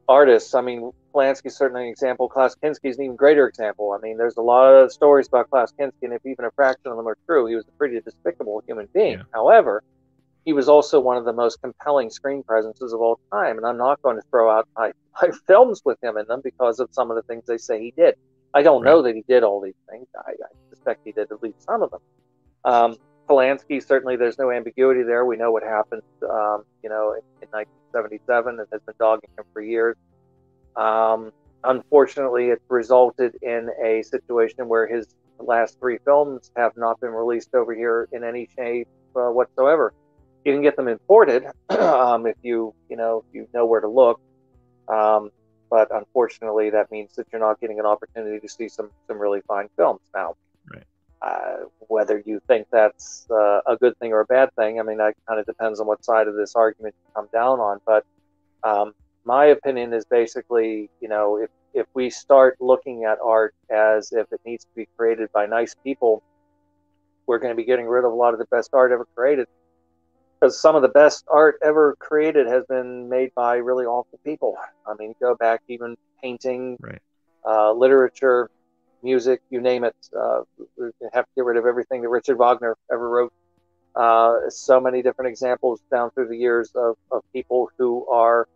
artists, I mean, Polanski's certainly an example. Klaus Kinski's an even greater example. I mean, there's a lot of stories about Klaus Kinski, and if even a fraction of them are true, he was a pretty despicable human being. Yeah. However, he was also one of the most compelling screen presences of all time, and I'm not going to throw out my films with him in them because of some of the things they say he did. I don't know that he did all these things. I suspect he did at least some of them. Polanski, certainly there's no ambiguity there. We know what happened, in 1977 and has been dogging him for years. Unfortunately, it resulted in a situation where his last 3 films have not been released over here in any shape whatsoever. You can get them imported if you know where to look. But unfortunately, that means that you're not getting an opportunity to see some really fine films now. Right. Whether you think that's a good thing or a bad thing, I mean, that kind of depends on what side of this argument you come down on. But my opinion is basically, if we start looking at art as if it needs to be created by nice people, we're going to be getting rid of a lot of the best art ever created. Because some of the best art ever created has been made by really awful people. I mean, go back even painting, literature, music, you name it. We have to get rid of everything that Richard Wagner ever wrote. So many different examples down through the years of people who are,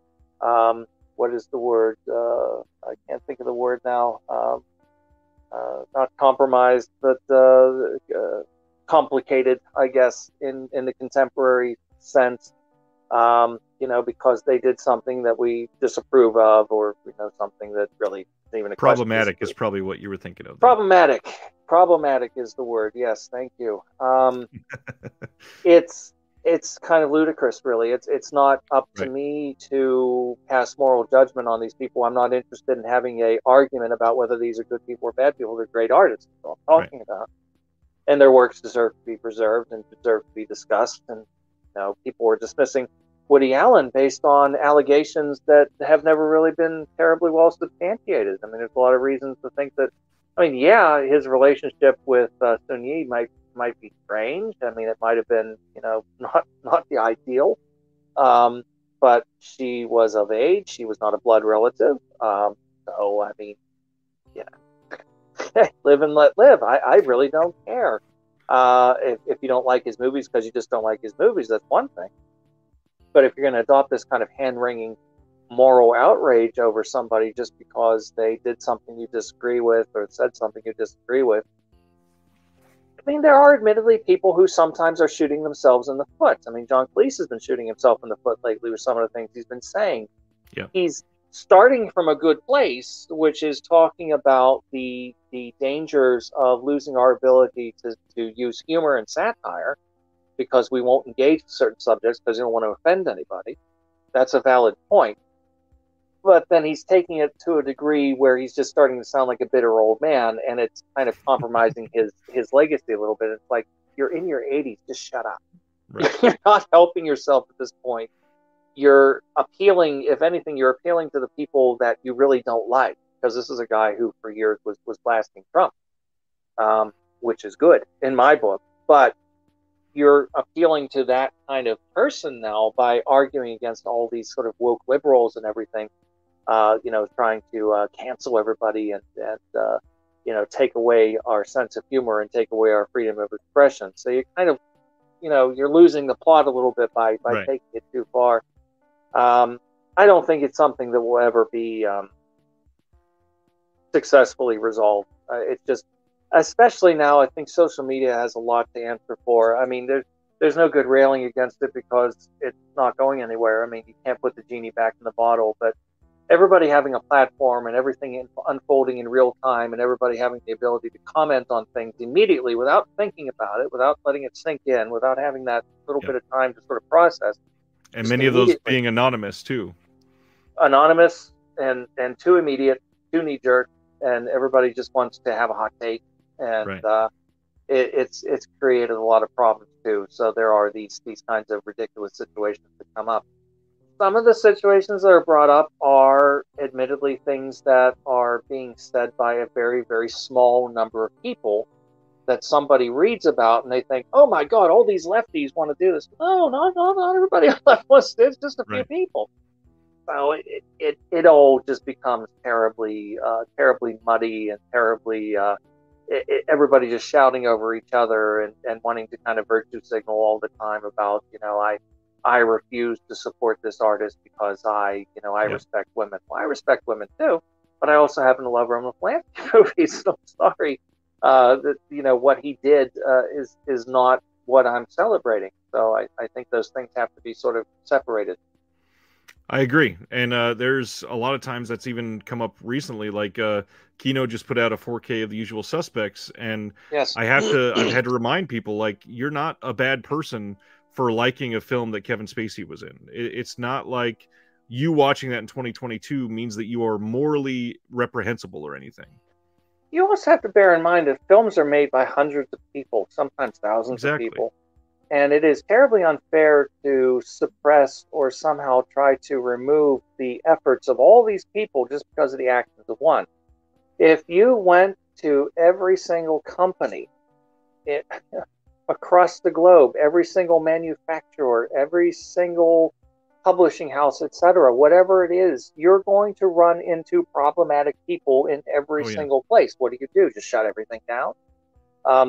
what is the word? I can't think of the word now. Not compromised, but complicated, I guess, in the contemporary sense, because they did something that we disapprove of, or something that really isn't even a problematic is probably what you were thinking of. Problematic is the word. Yes, thank you. It's kind of ludicrous, really. It's not up to me to pass moral judgment on these people. I'm not interested in having a argument about whether these are good people or bad people. They're great artists. That's what I'm talking about. And their works deserve to be preserved and deserve to be discussed. And people were dismissing Woody Allen based on allegations that have never really been terribly well substantiated. I mean, there's a lot of reasons to think that. I mean, yeah, his relationship with Sun Yi might be strange. I mean, it might have been not the ideal. But she was of age. She was not a blood relative. So I mean, live and let live. I really don't care. If you don't like his movies because you just don't like his movies, that's one thing. But if you're going to adopt this kind of hand-wringing moral outrage over somebody just because they did something you disagree with or said something you disagree with, I mean, there are admittedly people who sometimes are shooting themselves in the foot. I mean, John Cleese has been shooting himself in the foot lately with some of the things he's been saying. Yeah. He's starting from a good place, which is talking about the dangers of losing our ability to use humor and satire because we won't engage with certain subjects because you don't want to offend anybody. That's a valid point. But then he's taking it to a degree where he's just starting to sound like a bitter old man, and it's kind of compromising his legacy a little bit. It's like, you're in your 80s, just shut up. Right. You're not helping yourself at this point. You're appealing, if anything, you're appealing to the people that you really don't like, because this is a guy who for years was blasting Trump, which is good in my book. But you're appealing to that kind of person now by arguing against all these sort of woke liberals and everything, trying to cancel everybody and take away our sense of humor and take away our freedom of expression. So you kind of, you're losing the plot a little bit by taking it too far. I don't think it's something that will ever be successfully resolved. It's just, especially now, I think social media has a lot to answer for. I mean, there's no good railing against it because it's not going anywhere. I mean, you can't put the genie back in the bottle, but everybody having a platform and everything unfolding in real time and everybody having the ability to comment on things immediately without thinking about it, without letting it sink in, without having that little bit of time to sort of process. And many of those being anonymous too. Anonymous and too immediate, too knee-jerk, and everybody just wants to have a hot take. And it's created a lot of problems too. So there are these kinds of ridiculous situations that come up. Some of the situations that are brought up are admittedly things that are being said by a very, very small number of people that somebody reads about and they think, oh my God, all these lefties want to do this. No, not everybody on the left wants to. It's just a few people. So it all just becomes terribly muddy and terribly everybody just shouting over each other and wanting to kind of virtue signal all the time about, I refuse to support this artist because I respect women. Well, I respect women too, but I also happen to love Roman Polanski movies. So I'm sorry that what he did is not what I'm celebrating. So I think those things have to be sort of separated. I agree, and there's a lot of times that's even come up recently. Like Kino just put out a 4K of The Usual Suspects, and yes, I've had to remind people, like, you're not a bad person for liking a film that Kevin Spacey was in. It's not like you watching that in 2022 means that you are morally reprehensible or anything. You also have to bear in mind that films are made by hundreds of people, sometimes thousands of people. And it is terribly unfair to suppress or somehow try to remove the efforts of all these people just because of the actions of one. If you went to every single company across the globe, every single manufacturer, every single publishing house, etc., whatever it is, you're going to run into problematic people in every single place. What do? Just shut everything down?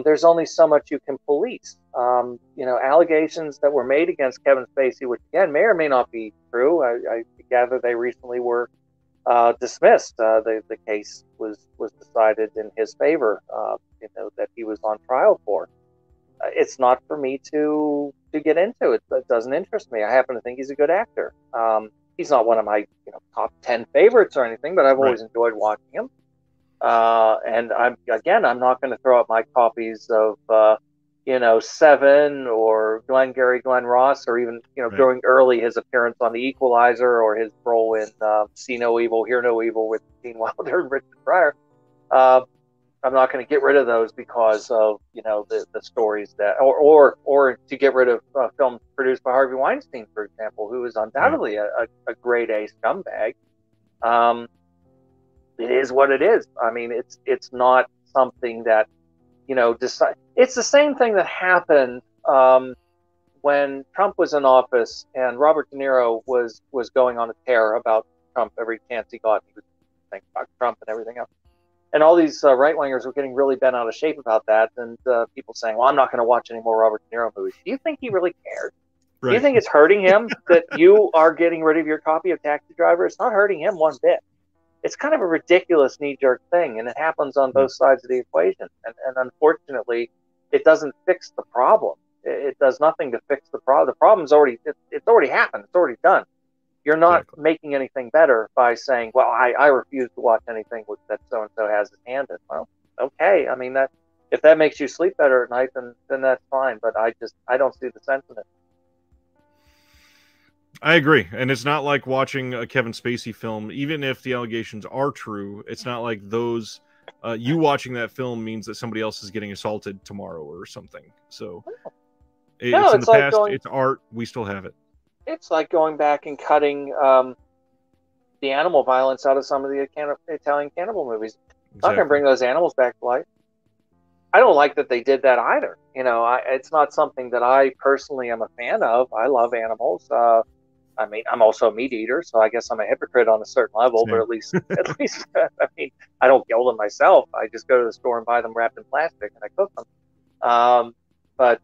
There's only so much you can police. Allegations that were made against Kevin Spacey, which again may or may not be true. I gather they recently were dismissed. The case was decided in his favor. That he was on trial for. It's not for me to get into it. It doesn't interest me. I happen to think he's a good actor. He's not one of my top 10 favorites or anything, but I've always enjoyed watching him. And I'm not going to throw out my copies of Seven or Glengarry Glen Ross, or even during early his appearance on The Equalizer, or his role in See No Evil, Hear No Evil with Gene Wilder and Richard Pryor. I'm not going to get rid of those because of the stories that, or to get rid of films produced by Harvey Weinstein, for example, who is undoubtedly a grade A scumbag. It is what it is. I mean, it's not something that decide. It's the same thing that happened when Trump was in office and Robert De Niro was going on a tear about Trump every chance he got. He was thinking about Trump and everything else. And all these right-wingers were getting really bent out of shape about that, and people saying, well, I'm not going to watch any more Robert De Niro movies. Do you think he really cared? Right. Do you think it's hurting him that you are getting rid of your copy of Taxi Driver? It's not hurting him one bit. It's kind of a ridiculous knee-jerk thing, and it happens on both sides of the equation. And unfortunately, it doesn't fix the problem. It does nothing to fix the problem. The problem's already happened. It's already done. You're not making anything better by saying, well, I refuse to watch anything that so-and-so has his hand in. Well, okay. I mean, if that makes you sleep better at night, then that's fine. But I don't see the sense in it. I agree. And it's not like watching a Kevin Spacey film, even if the allegations are true, it's not like those, you watching that film means that somebody else is getting assaulted tomorrow or something. So it's in the past, it's art, we still have it. It's like going back and cutting the animal violence out of some of the Italian cannibal movies. Exactly. Not going to bring those animals back to life. I don't like that they did that either. It's not something that I personally am a fan of. I love animals. I mean, I'm also a meat eater, so I guess I'm a hypocrite on a certain level. Same. But at least, I mean, I don't kill them myself. I just go to the store and buy them wrapped in plastic, and I cook them. But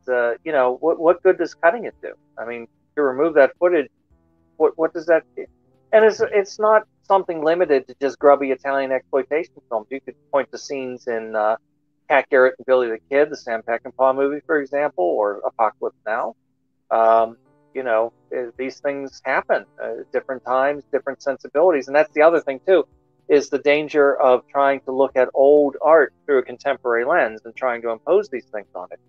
what good does cutting it do? I mean, to remove that footage, what does that do? And it's not something limited to just grubby Italian exploitation films. You could point to scenes in Cat Garrett and Billy the Kid, the Sam Peckinpah movie, for example, or Apocalypse Now. Um, these things happen. Different times, different sensibilities, and that's the other thing too, is the danger of trying to look at old art through a contemporary lens and trying to impose these things on it.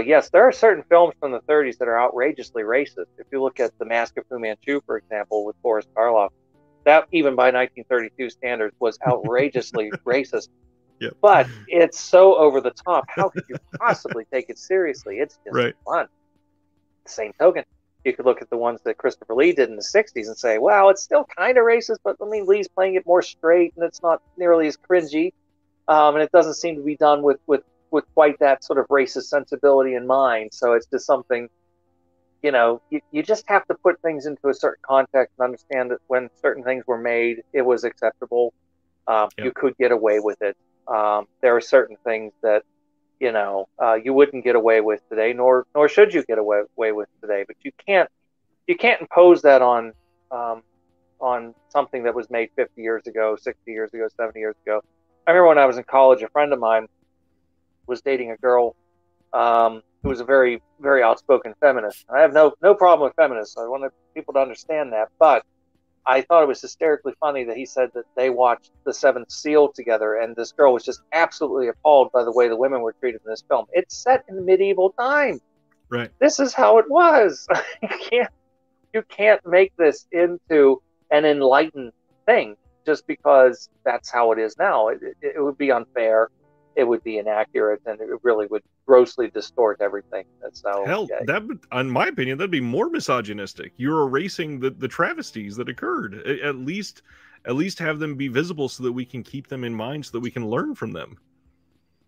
Yes, there are certain films from the 30s that are outrageously racist. If you look at The Mask of Fu Manchu, for example, with Boris Karloff, that even by 1932 standards was outrageously racist. Yep. But it's so over the top. How could you possibly take it seriously? It's just right. fun. Same token, you could look at the ones that Christopher Lee did in the 60s and say, well, it's still kind of racist, but I mean, Lee's playing it more straight and it's not nearly as cringy. And it doesn't seem to be done with quite that sort of racist sensibility in mind. So it's just something, you just have to put things into a certain context and understand that when certain things were made, it was acceptable. You could get away with it. There are certain things that, you wouldn't get away with today, nor should you get away with today. But you can't impose that on something that was made 50 years ago, 60 years ago, 70 years ago. I remember when I was in college, a friend of mine was dating a girl who was a very, very outspoken feminist. I have no problem with feminists. I want people to understand that. But I thought it was hysterically funny that he said that they watched The Seventh Seal together, and this girl was just absolutely appalled by the way the women were treated in this film. It's set in medieval times. Right. This is how it was. You can't make this into an enlightened thing just because that's how it is now. It would be unfair. It would be inaccurate, and it really would grossly distort everything. So, hell, that would, in my opinion, that'd be more misogynistic. You're erasing the travesties that occurred. At least have them be visible so that we can keep them in mind, so that we can learn from them.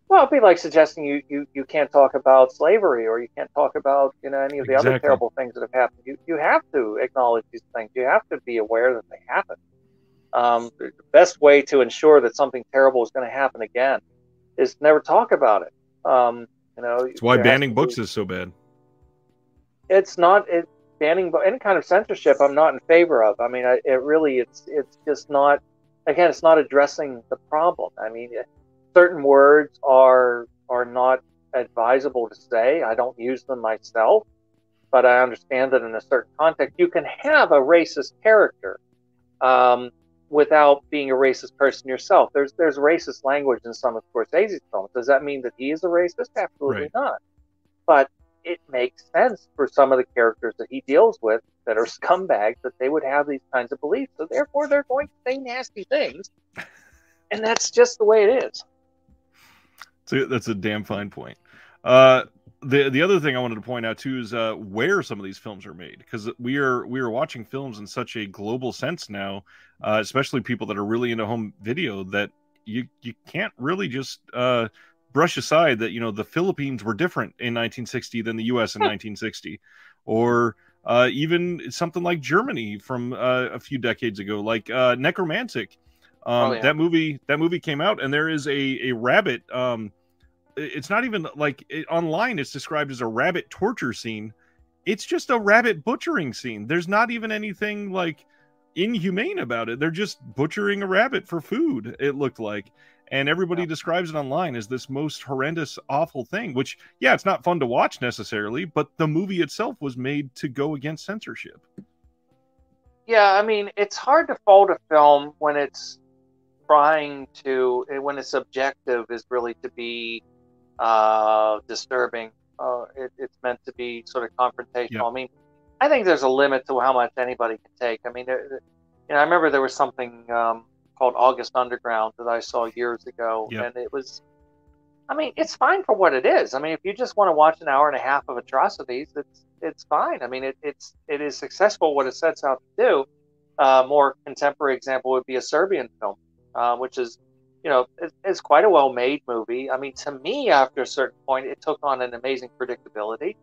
Well, it'd be like suggesting you can't talk about slavery, or you can't talk about any of the other terrible things that have happened. You have to acknowledge these things. You have to be aware that they happen. The best way to ensure that something terrible is going to happen again is never talk about it. It's why banning books is so bad. It's not banning any kind of censorship. I'm not in favor of. I mean, it's just not. Again, it's not addressing the problem. I mean, certain words are not advisable to say. I don't use them myself, but I understand that in a certain context, you can have a racist character without being a racist person yourself. There's racist language in some of Scorsese's films. Does that mean that he is a racist? Absolutely not. But it makes sense for some of the characters that he deals with that are scumbags that they would have these kinds of beliefs. So therefore, they're going to say nasty things. And that's just the way it is. So that's a damn fine point. The other thing I wanted to point out too is where some of these films are made, because we are watching films in such a global sense now, especially people that are really into home video, that you can't really just brush aside that the Philippines were different in 1960 than the U.S. in 1960, or even something like Germany from a few decades ago, like Necromantic. That movie came out, and there is a rabbit. It's not even like online. It's described as a rabbit torture scene. It's just a rabbit butchering scene. There's not even anything like inhumane about it. They're just butchering a rabbit for food, it looked like. And everybody describes it online as this most horrendous, awful thing, which, yeah, it's not fun to watch necessarily, but the movie itself was made to go against censorship. Yeah, I mean, it's hard to fault a film when its objective is really to be disturbing. It's meant to be sort of confrontational. Yep. I mean, I think there's a limit to how much anybody can take. I mean, I remember there was something called August Underground that I saw years ago, and it was, I mean, it's fine for what it is. I mean, if you just want to watch an hour and a half of atrocities, it's fine. I mean, it is successful what it sets out to do. More contemporary example would be a Serbian film, which is, it's quite a well-made movie. I mean, to me, after a certain point, it took on an amazing predictability.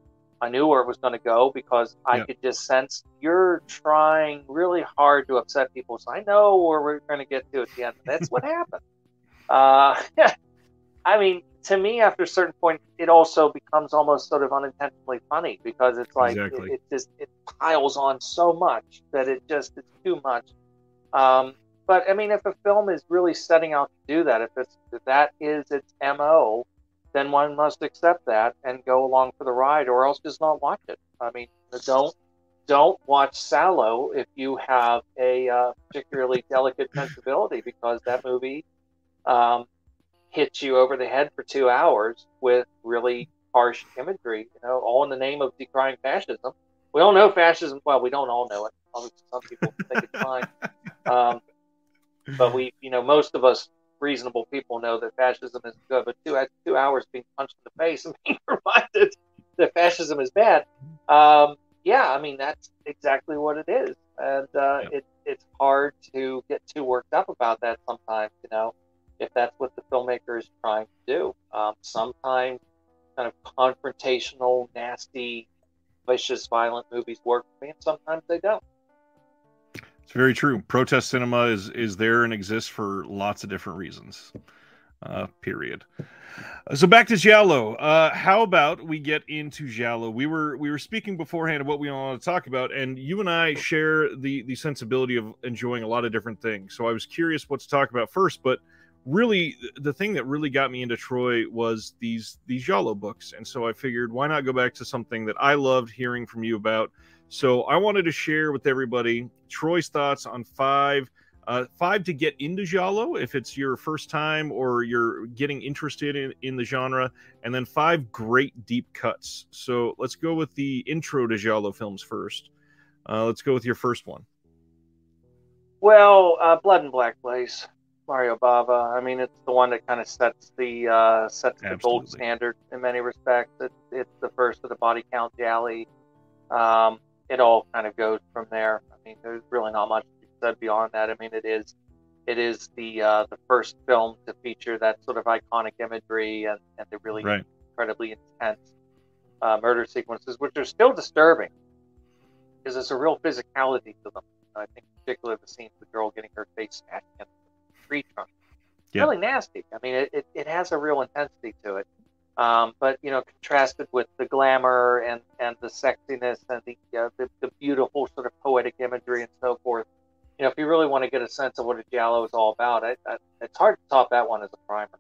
I knew where it was going to go because I could just sense you're trying really hard to upset people. So I know where we're going to get to at the end. That's what happened. I mean, to me, after a certain point, it also becomes almost sort of unintentionally funny because it's like it piles on so much that it's too much. But I mean, if a film is really setting out to do that, if that is its MO, then one must accept that and go along for the ride, or else just not watch it. I mean, don't watch Sallow if you have a particularly delicate sensibility, because that movie um, hits you over the head for 2 hours with really harsh imagery. All in the name of decrying fascism. We all know fascism. Well, we don't all know it. Obviously, some people think it's fine. But most of us reasonable people know that fascism is good. But 2 hours being punched in the face and being reminded that fascism is bad. Yeah, I mean, that's exactly what it is. And it's hard to get too worked up about that sometimes, if that's what the filmmaker is trying to do. Sometimes kind of confrontational, nasty, vicious, violent movies work for me, and sometimes they don't. It's very true. Protest cinema is there and exists for lots of different reasons. Period. So back to Giallo. How about we get into Giallo? We were speaking beforehand of what we want to talk about, and you and I share the sensibility of enjoying a lot of different things. So I was curious what to talk about first, but really the thing that really got me into Troy was these Giallo books, and so I figured why not go back to something that I loved hearing from you about. So I wanted to share with everybody Troy's thoughts on five to get into Giallo if it's your first time or you're getting interested in the genre, and then 5 great deep cuts. So let's go with the intro to Giallo films first. Let's go with your first one. Well, Blood and Black Lace, Mario Bava. I mean, it's the one that kind of sets the gold standard in many respects. It's the first of the body count gialli. It all kind of goes from there. I mean, there's really not much to be said beyond that. I mean, it is the first film to feature that sort of iconic imagery and the really incredibly intense murder sequences, which are still disturbing because there's a real physicality to them. I think particularly the scene of the girl getting her face smashed against the tree trunk. Yeah. Really nasty. I mean, it has a real intensity to it. But contrasted with the glamour and the sexiness and the beautiful sort of poetic imagery and so forth, if you really want to get a sense of what a giallo is all about, it's hard to top that one as a primer.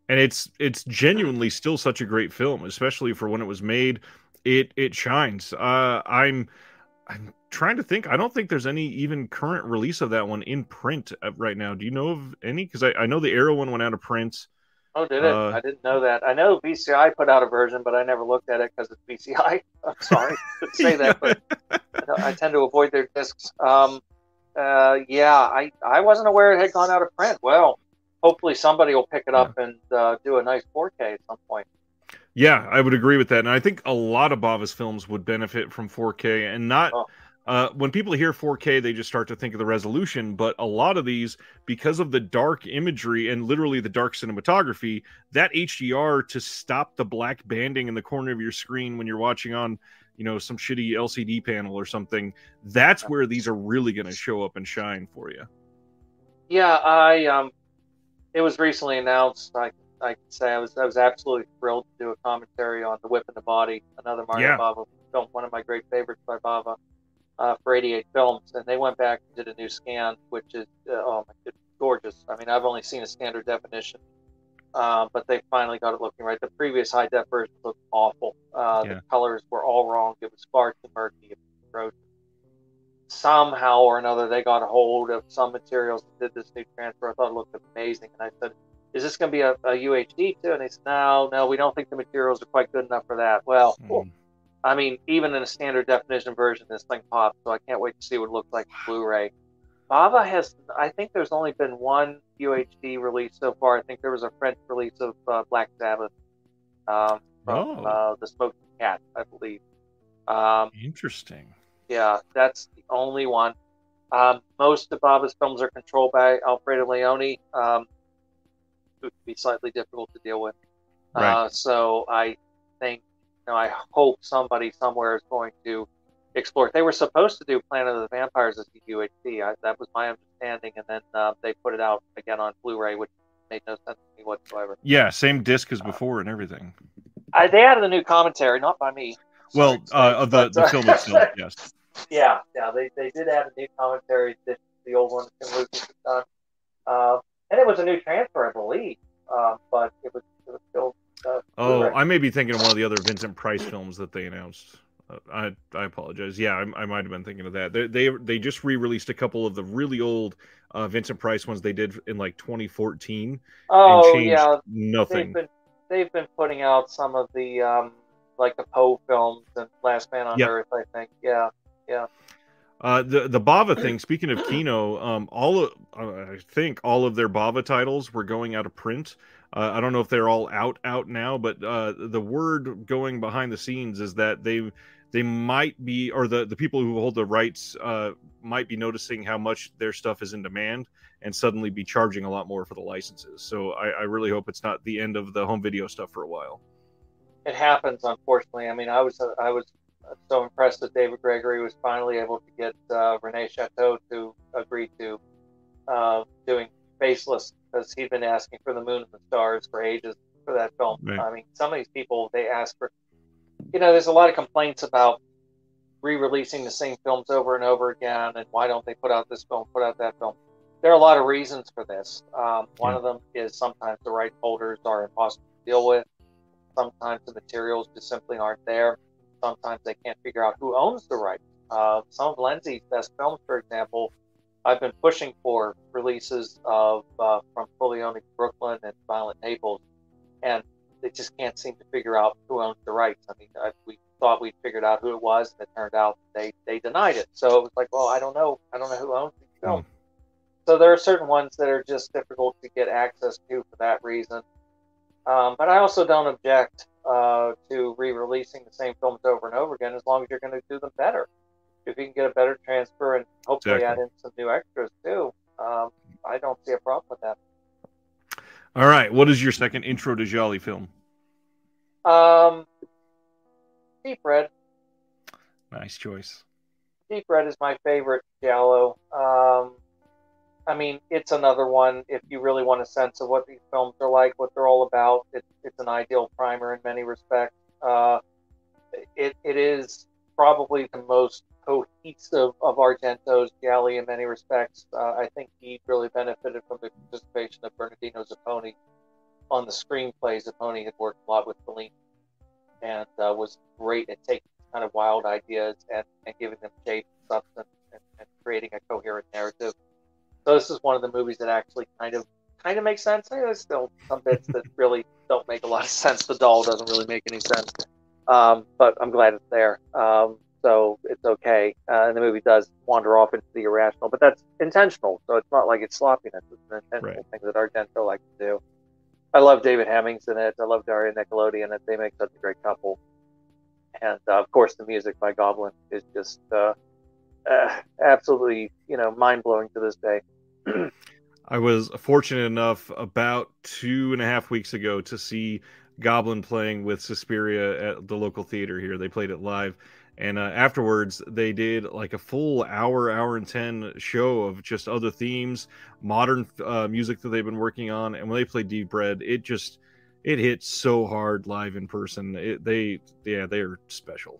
And it's genuinely still such a great film, especially for when it was made. It shines. I'm trying to think. I don't think there's any even current release of that one in print right now. Do you know of any? Because I know the Arrow one went out of print. Oh, did it? I didn't know that. I know VCI put out a version, but I never looked at it because it's VCI. I'm sorry to say that, but I tend to avoid their discs. Yeah, I wasn't aware it had gone out of print. Well, hopefully somebody will pick it up and do a nice 4K at some point. Yeah, I would agree with that. And I think a lot of Bava's films would benefit from 4K and not... when people hear 4K, they just start to think of the resolution. But a lot of these, because of the dark imagery and literally the dark cinematography, that HDR to stop the black banding in the corner of your screen when you're watching on, some shitty LCD panel or something, that's where these are really going to show up and shine for you. Yeah, it was recently announced. I can say I was absolutely thrilled to do a commentary on The Whip and the Body, another Mario Bava film, one of my great favorites by Bava. For 88 Films, and they went back and did a new scan, which is it's gorgeous. I mean, I've only seen a standard definition, but they finally got it looking right. The previous high def version looked awful. The colors were all wrong. It was far too murky. It was gross. Somehow or another, they got a hold of some materials and did this new transfer. I thought it looked amazing, and I said, "Is this going to be a UHD too?" And they said, "No, we don't think the materials are quite good enough for that." Well. I mean, even in a standard definition version, this thing pops, so I can't wait to see what it looks like on Blu-ray. Bava has, I think there's only been one UHD release so far. I think there was a French release of Black Sabbath from The Smoking Cat, I believe. Interesting. Yeah, that's the only one. Most of Bava's films are controlled by Alfredo Leone, who can be slightly difficult to deal with. Right. So I think, I hope somebody somewhere is going to explore it. They were supposed to do Planet of the Vampires as a UHD. That was my understanding, and then they put it out again on Blu-ray, which made no sense to me whatsoever. Yeah, same disc as before and everything. They added a new commentary, not by me. Well, the film itself, yes. Yeah, they did add a new commentary that the old one Tim Lucas had done, and it was a new transfer, I believe, but it was still Oh, I may be thinking of one of the other Vincent Price films that they announced. I apologize. Yeah, I might have been thinking of that. They just re-released a couple of the really old Vincent Price ones they did in like 2014 and Oh changed yeah, they've nothing. been they've been putting out some of the like the Poe films and Last Man on Yep. Earth. I think. Yeah, yeah. The Bava thing. Speaking of Kino, I think all of their Bava titles were going out of print. I don't know if they're all out now, but the word going behind the scenes is that they might be, or the people who hold the rights might be noticing how much their stuff is in demand and suddenly be charging a lot more for the licenses. So I really hope it's not the end of the home video stuff for a while. It happens, unfortunately. I mean, I was so impressed that David Gregory was finally able to get Rene Chateau to agree to doing Faceless, because he'd been asking for the moon and the stars for ages for that film. Right. I mean, some of these people, they ask for, there's a lot of complaints about re-releasing the same films over and over again, and why don't they put out this film, put out that film. There are a lot of reasons for this. One of them is sometimes the right holders are impossible to deal with. Sometimes the materials just simply aren't there. Sometimes they can't figure out who owns the rights. Some of Lenzi's best films, for example, I've been pushing for releases of from Corleone Brooklyn and Violent Naples, and they just can't seem to figure out who owns the rights. I mean, we thought we'd figured out who it was, and it turned out they denied it. So it was like, well, I don't know who owns these films. So there are certain ones that are just difficult to get access to for that reason. But I also don't object to re-releasing the same films over and over again, as long as you're going to do them better. If you can get a better transfer and hopefully add in some new extras too, I don't see a problem with that. All right, what is your second intro to Giallo film? Deep Red. Nice choice. Deep Red is my favorite Giallo. I mean, it's another one. If you really want a sense of what these films are like, what they're all about, it's an ideal primer in many respects. It is probably the most cohesive of Argento's Gialli in many respects. I think he really benefited from the participation of Bernardino Zapponi on the screenplay. Zapponi had worked a lot with Fellini and was great at taking kind of wild ideas and giving them shape and substance and creating a coherent narrative. So this is one of the movies that actually kind of makes sense. There's still some bits that really don't make a lot of sense. The doll doesn't really make any sense, but I'm glad it's there. So it's okay. And the movie does wander off into the irrational, but that's intentional. So it's not like it's sloppiness. It's an intentional thing that Argento likes to do. I love David Hemmings in it. I love Daria Nicolodi in it. They make such a great couple. And of course, the music by Goblin is just absolutely, mind-blowing to this day. I was fortunate enough about 2.5 weeks ago to see Goblin playing with Suspiria at the local theater here. They played it live, and afterwards they did like a full hour and 10 show of just other themes, modern music that they've been working on. And when they played Deep Red, it hit so hard live in person. They are special.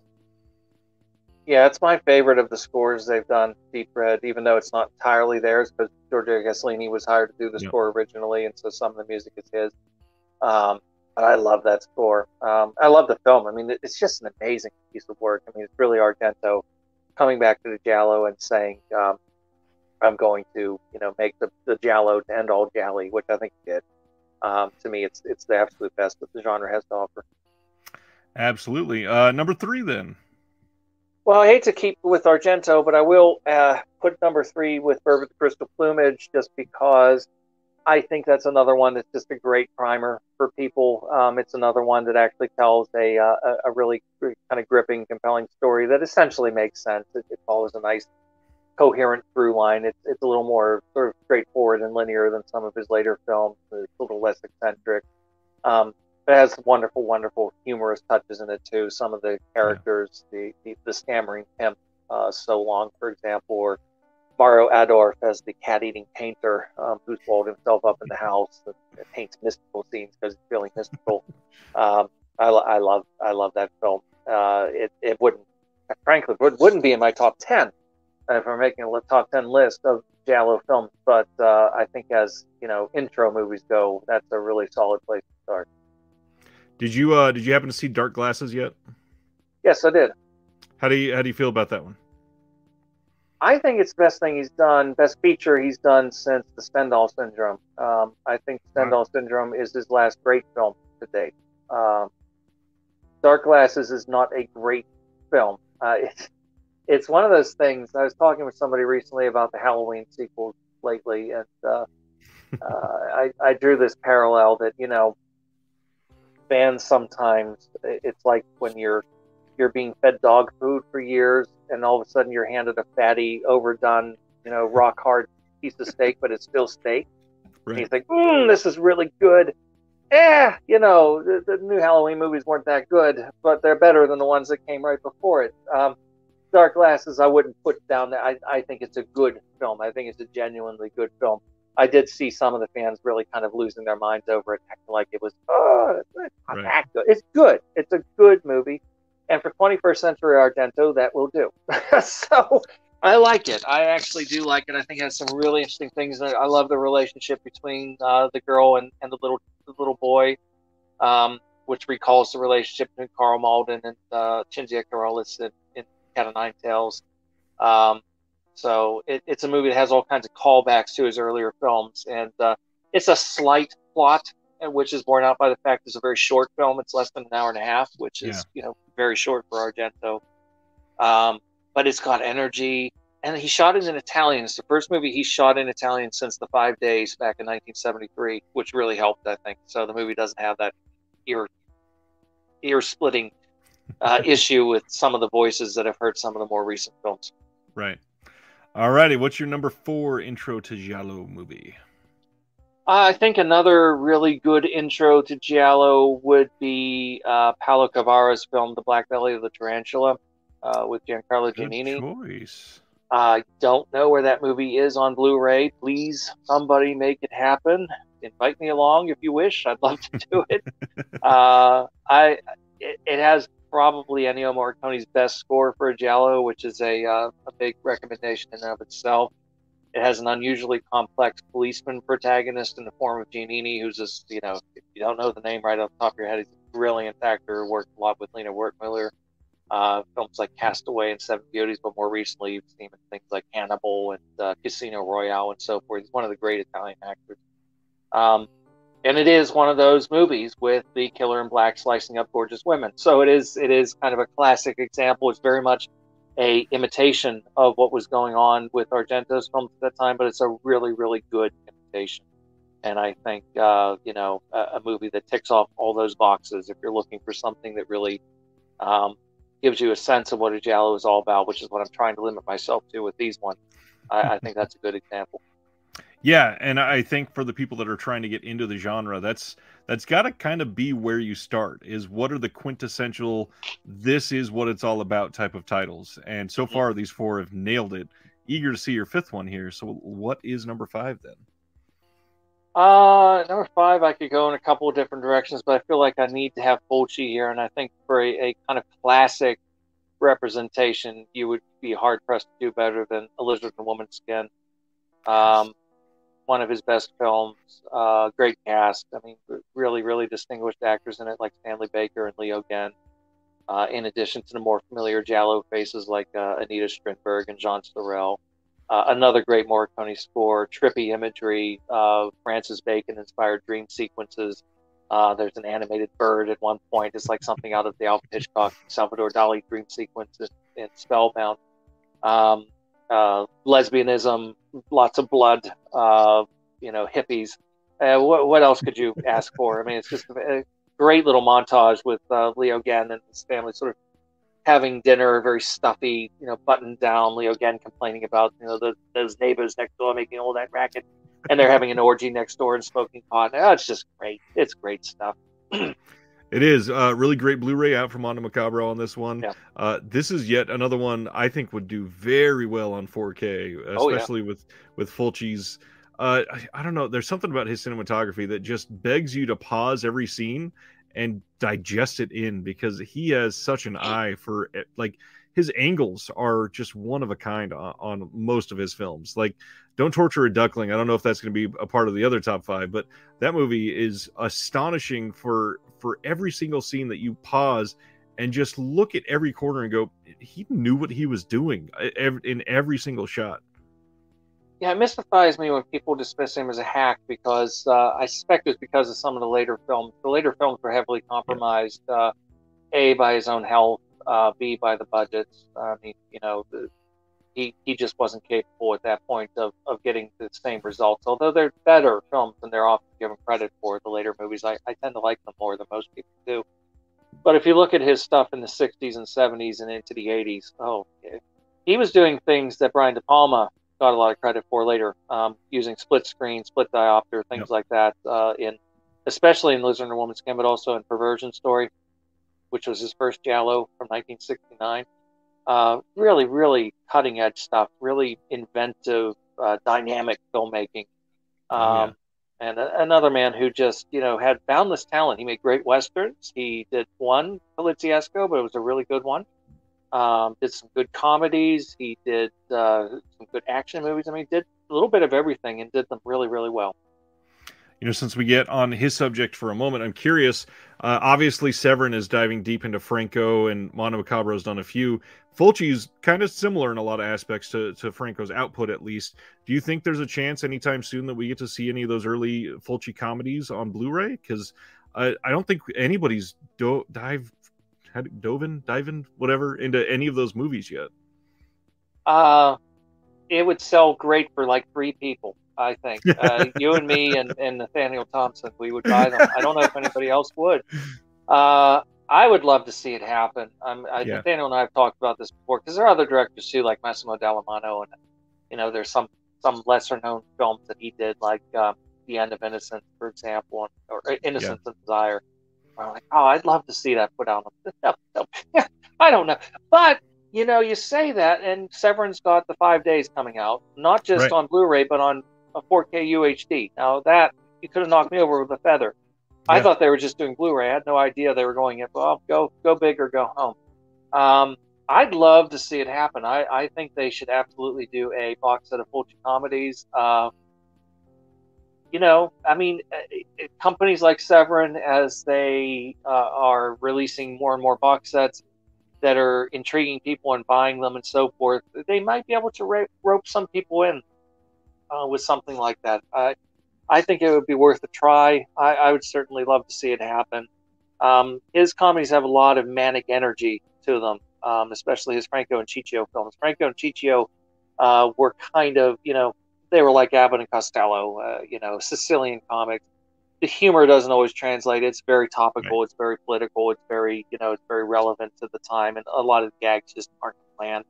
Yeah, it's my favorite of the scores they've done, Deep Red, even though it's not entirely theirs, because Giorgio Gasolini was hired to do the score originally, and so some of the music is his. But I love that score. I love the film. I mean, it's just an amazing piece of work. I mean, it's really Argento coming back to the Giallo and saying, I'm going to, make the Giallo to end all Gialli, which I think he did. To me, it's the absolute best that the genre has to offer. Absolutely. Number 3, then. Well, I hate to keep with Argento, but I will put number 3 with Bird with the Crystal Plumage, just because I think that's another one that's just a great primer for people. It's another one that actually tells a really kind of gripping, compelling story that essentially makes sense. It follows a nice, coherent through line. It's a little more sort of straightforward and linear than some of his later films. It's a little less eccentric. It has wonderful, wonderful humorous touches in it too. Some of the characters, the stammering pimp, So Long, for example, or Mario Adorf as the cat-eating painter who's walled himself up in the house and paints mystical scenes because he's feeling mystical. I love that film. It wouldn't, frankly, wouldn't be in my top 10 if we're making a top 10 list of Giallo films. But I think as intro movies go, that's a really solid place to start. Did you happen to see Dark Glasses yet? Yes, I did. How do you feel about that one? I think it's the best thing he's done, best feature he's done since the Stendhal Syndrome. I think Stendhal Syndrome is his last great film to date. Dark Glasses is not a great film. It's one of those things. I was talking with somebody recently about the Halloween sequels lately, and I drew this parallel that, you know, fans sometimes, it's like when you're being fed dog food for years, and all of a sudden you're handed a fatty, overdone, you know, rock hard piece of steak, but it's still steak. Right. And you think, this is really good. You know, the new Halloween movies weren't that good, but they're better than the ones that came right before it. Dark Glasses, I wouldn't put down there. I think it's a good film. I think it's a genuinely good film. I did see some of the fans really kind of losing their minds over it, acting like it was, it's not that good. It's good. It's a good movie. And for 21st Century Argento, that will do. So I like it. I actually do like it. I think it has some really interesting things. I love the relationship between the girl and the little boy, which recalls the relationship between Carl Malden and Cinzia Corellis in Cat of Nine Tails. So it's a movie that has all kinds of callbacks to his earlier films, and it's a slight plot, which is borne out by the fact it's a very short film. It's less than an hour and a half, which is very short for Argento. But it's got energy, and he shot it in Italian. It's the first movie he shot in Italian since The 5 Days back in 1973, which really helped, I think. So the movie doesn't have that ear-splitting issue with some of the voices that I've heard some of the more recent films. Right. Alrighty, what's your number 4 intro to Giallo movie? I think another really good intro to Giallo would be Paolo Cavara's film, The Black Belly of the Tarantula, with Giancarlo Giannini. Good choice. I don't know where that movie is on Blu-ray. Please, somebody make it happen. Invite me along if you wish. I'd love to do it. It has probably Ennio Morricone's best score for a Giallo, which is a big recommendation in and of itself. It has an unusually complex policeman protagonist in the form of Giannini, who's this, you know, if you don't know the name right off the top of your head, he's a brilliant actor, worked a lot with Lena Wertmüller, films like Castaway and Seven Beauties, but more recently you've seen him in things like Hannibal and Casino Royale and so forth. He's one of the great Italian actors. And it is one of those movies with the killer in black slicing up gorgeous women. So it is kind of a classic example. It's very much a imitation of what was going on with Argento's films at that time, but it's a really, really good imitation. And I think, a movie that ticks off all those boxes if you're looking for something that really gives you a sense of what a Giallo is all about, which is what I'm trying to limit myself to with these ones. I think that's a good example. Yeah, and I think for the people that are trying to get into the genre, that's got to kind of be where you start, is what are the quintessential, this is what it's all about type of titles. And so far, these 4 have nailed it. Eager to see your 5th one here. So what is number 5 then? Number 5, I could go in a couple of different directions, but I feel like I need to have Fulci here. And I think for a kind of classic representation, you would be hard-pressed to do better than Elizabeth in Woman's Skin. One of his best films, great cast. I mean, really, really distinguished actors in it, like Stanley Baker and Leo Genn, in addition to the more familiar Giallo faces like Anita Strindberg and Jean Sorel. Another great Morricone score, trippy imagery, Francis Bacon-inspired dream sequences. There's an animated bird at one point. It's like something out of the Alfred Hitchcock, Salvador Dali dream sequence in Spellbound. Lesbianism, lots of blood, hippies. What else could you ask for? I mean, it's just a great little montage with Leo Genn and his family sort of having dinner, very stuffy, buttoned down. Leo Genn complaining about, those neighbors next door making all that racket, and they're having an orgy next door and smoking pot. Oh, it's just great. It's great stuff. It is really great Blu-ray out from Mondo Macabro on this one. Yeah. This is yet another one I think would do very well on 4K, especially with Fulci's. I don't know. There's something about his cinematography that just begs you to pause every scene and digest it in, because he has such an eye for it. Like, his angles are just one of a kind on most of his films. Like, Don't Torture a Duckling. I don't know if that's going to be a part of the other top 5, but that movie is astonishing for for every single scene that you pause and just look at every corner and go, he knew what he was doing in every single shot. Yeah, it mystifies me when people dismiss him as a hack, because I suspect it's because of some of the later films. The later films were heavily compromised, A, by his own health, B, by the budgets. I mean, he just wasn't capable at that point of getting the same results. Although they're better films than they're often given credit for, the later movies, I tend to like them more than most people do. But if you look at his stuff in the 60s and 70s and into the 80s, he was doing things that Brian De Palma got a lot of credit for later, using split screen, split diopter, things like that, especially in Lizard and a Woman's Skin, but also in Perversion Story, which was his first Giallo from 1969. Really, really cutting edge stuff, really inventive, dynamic filmmaking. And another man who just, had boundless talent. He made great Westerns. He did one, Poliziesco, but it was a really good one. Did some good comedies. He did some good action movies. I mean, he did a little bit of everything and did them really, really well. Since we get on his subject for a moment, I'm curious. Obviously, Severin is diving deep into Franco, and Mondo Macabro's done a few. Fulci's kind of similar in a lot of aspects to Franco's output, at least. Do you think there's a chance anytime soon that we get to see any of those early Fulci comedies on Blu-ray? Because I don't think anybody's dived whatever into any of those movies yet. It would sell great for like 3 people. I think you and me and Nathaniel Thompson, we would buy them. I don't know if anybody else would. I would love to see it happen. Nathaniel and I have talked about this before, because there are other directors too, like Massimo Dallamano, and there's some lesser known films that he did, like The End of Innocence, for example, or Innocence and Desire. I'm like, I'd love to see that put out. No. I don't know, but. You say that, and Severin's got the 5 days coming out, not just on Blu-ray, but on a 4K UHD. Now that, you could have knocked me over with a feather. I thought they were just doing Blu-ray. I had no idea they were going, well, go big or go home. I'd love to see it happen. I think they should absolutely do a box set of Fulci comedies. Companies like Severin, as they are releasing more and more box sets that are intriguing people and buying them and so forth, they might be able to rope some people in with something like that. I think it would be worth a try. I would certainly love to see it happen. His comedies have a lot of manic energy to them, especially his Franco and Ciccio films. Franco and Ciccio were kind of, they were like Abbott and Costello, Sicilian comics. The humor doesn't always translate. It's very topical. Right. It's very political. It's very, it's very relevant to the time. And a lot of the gags just aren't planned.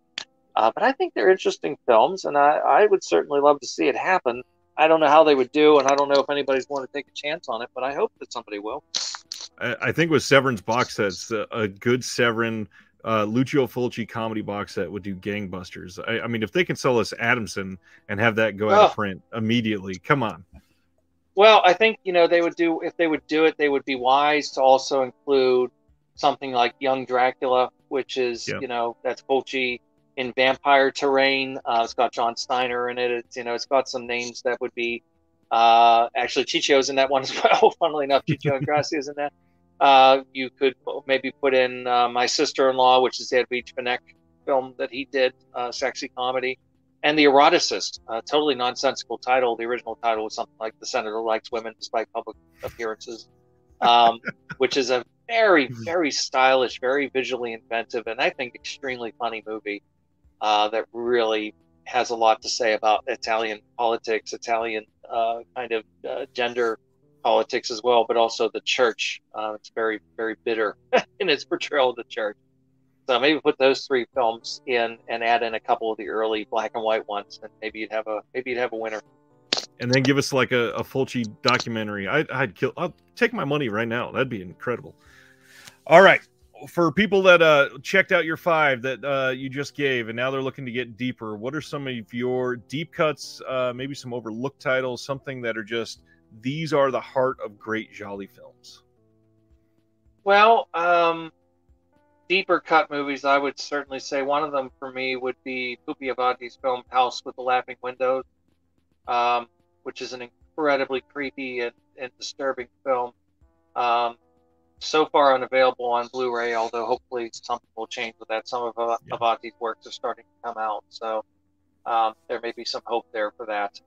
But I think they're interesting films, and I would certainly love to see it happen. I don't know how they would do, and I don't know if anybody's going to take a chance on it, but I hope that somebody will. I think with Severin's box sets, a good Severin Lucio Fulci comedy box set would do gangbusters. I mean, if they can sell us Adamson and have that go out of print immediately, come on. Well, I think, if they would do it, they would be wise to also include something like Young Dracula, which is, that's Fulci in vampire terrain. It's got John Steiner in it. It's got some names that would be, actually Ciccio's in that one as well. Funnily enough, Ciccio and Grassi is in that. You could maybe put in My Sister-in-Law, which is the Edwidge Fenech film that he did, sexy comedy. And The Eroticist, a totally nonsensical title. The original title was something like The Senator Likes Women Despite Public Appearances, which is a very, very stylish, very visually inventive, and I think extremely funny movie that really has a lot to say about Italian politics, Italian kind of gender politics as well, but also the church. It's very, very bitter in its portrayal of the church. So maybe put those 3 films in and add in a couple of the early black and white ones, and maybe you'd have a winner. And then give us like a Fulci documentary. I'll take my money right now. That'd be incredible. All right, for people that checked out your 5 that you just gave, and now they're looking to get deeper, what are some of your deep cuts? Maybe some overlooked titles, something that are just, these are the heart of great Giallo films. Well, deeper cut movies, I would certainly say one of them for me would be Pupi Avati's film House with the Laughing Windows, which is an incredibly creepy and disturbing film. so far unavailable on Blu-ray, although hopefully something will change with that. Some of Yeah. Avanti's works are starting to come out, so there may be some hope there for that.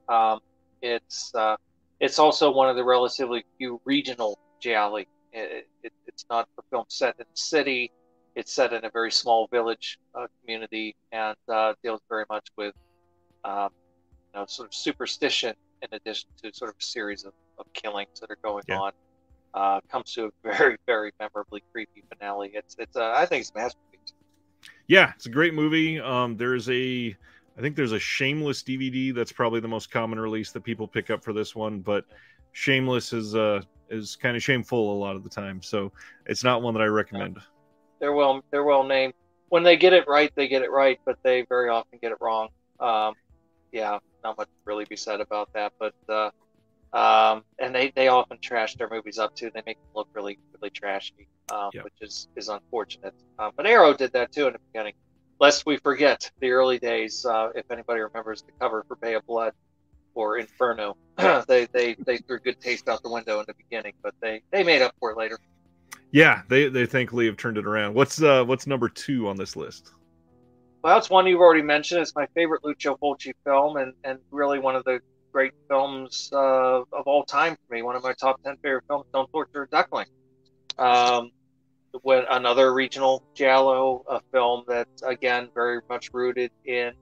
It's also one of the relatively few regional gialli. It's not a film set in the city. It's set in a very small village community, and deals very much with sort of superstition in addition to sort of a series of killings that are going Yeah. on. Comes to a very, very memorably creepy finale. I think it's a masterpiece. Yeah, it's a great movie. I think there's a Shameless DVD that's probably the most common release that people pick up for this one, but Shameless is kind of shameful a lot of the time, so it's not one that I recommend. They're well named. When they get it right, they get it right, but they very often get it wrong. Yeah, not much to really be said about that, but and they often trash their movies up too. They make them look really, really trashy, which is unfortunate. But Arrow did that too in the beginning. Lest we forget the early days, if anybody remembers the cover for Bay of Blood or Inferno, they threw good taste out the window in the beginning, but they made up for it later. Yeah, they thankfully have turned it around. What's number 2 on this list? Well, it's one you've already mentioned. It's my favorite Lucio Fulci film, and really one of the great films of all time for me. One of my top 10 favorite films, Don't Torture a Duckling. When another regional giallo, a film that again very much rooted in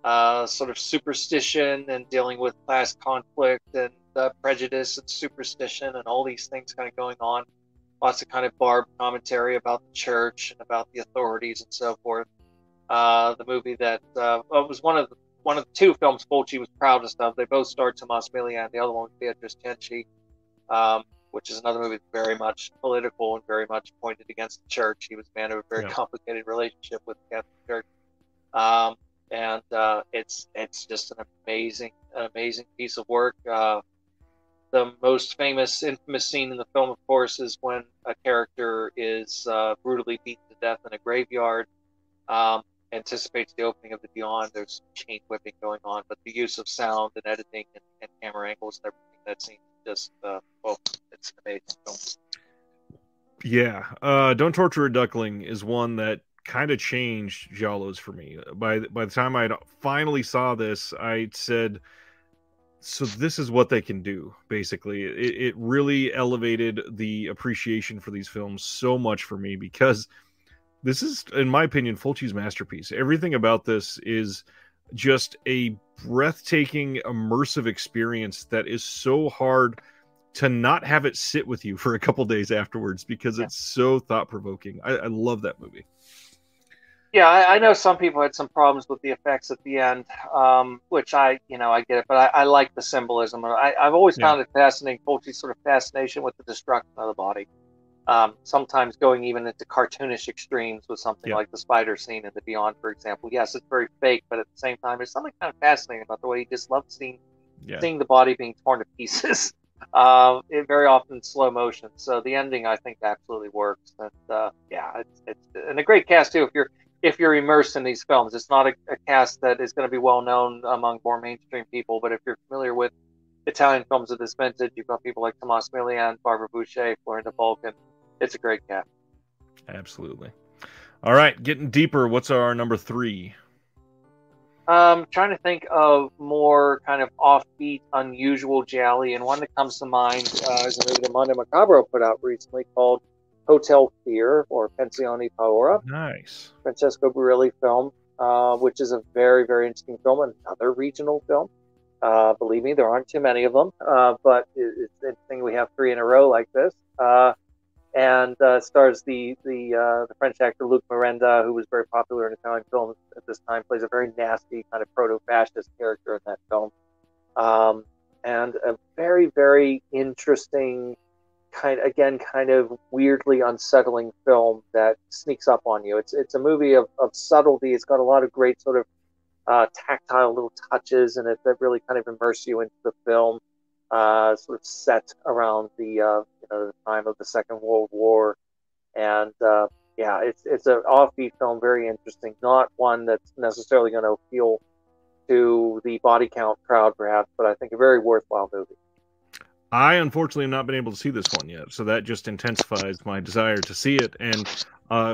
sort of superstition and dealing with class conflict and prejudice and superstition and all these things kind of going on. Lots of kind of barbed commentary about the church and about the authorities and so forth. The movie that was one of the two films Fulci was proudest of. They both starred Tomas Milian. The other one was Beatrice Cenci, which is another movie very much political and very much pointed against the church. He was a man of a very complicated relationship with the Catholic Church, and it's just an amazing piece of work. The most infamous scene in the film, of course, is when a character is brutally beaten to death in a graveyard. Anticipates the opening of the Beyond. There's chain whipping going on, but the use of sound and editing and camera angles and everything, that scene just it's an amazing film. Yeah, Don't Torture a Duckling is one that kind of changed giallos for me. By the time I finally saw this, I said, so this is what they can do. Basically, it really elevated the appreciation for these films so much for me, because this is, in my opinion, Fulci's masterpiece. Everything about this is just a breathtaking, immersive experience that is so hard to not have it sit with you for a couple days afterwards, because it's so thought-provoking. I love that movie. Yeah, I know some people had some problems with the effects at the end, which I get it, but I like the symbolism. I've always found it fascinating, Fulci's sort of fascination with the destruction of the body. Sometimes going even into cartoonish extremes with something like the spider scene in the Beyond, for example. Yes, it's very fake, but at the same time, there's something kind of fascinating about the way he just loves seeing the body being torn to pieces. It very often in slow motion. So the ending, I think, absolutely works. And it's and a great cast too. If you're immersed in these films, it's not a cast that is going to be well known among more mainstream people. But if you're familiar with Italian films of this vintage, you've got people like Tomas Milian, Barbara Boucher, Florinda Vulcan. It's a great cast. Absolutely. All right, getting deeper. What's our number 3? Trying to think of more kind of offbeat, unusual gialli, and one that comes to mind is a movie that Mondo Macabro put out recently called Hotel Fear, or Pensione Paura. Nice. Francesco Burilli film, which is a very, very interesting film, another regional film. Believe me, there aren't too many of them, but it's interesting we have 3 in a row like this. And stars the French actor Luc Miranda, who was very popular in Italian films at this time, plays a very nasty kind of proto-fascist character in that film. And a very, very interesting kind of weirdly unsettling film that sneaks up on you. It's a movie of subtlety. It's got a lot of great sort of tactile little touches in it that really kind of immerse you into the film. Sort of set around the time of the Second World War, and it's an offbeat film, very interesting. Not one that's necessarily going to appeal to the body count crowd, perhaps, but I think a very worthwhile movie. I unfortunately have not been able to see this one yet, so that just intensifies my desire to see it. And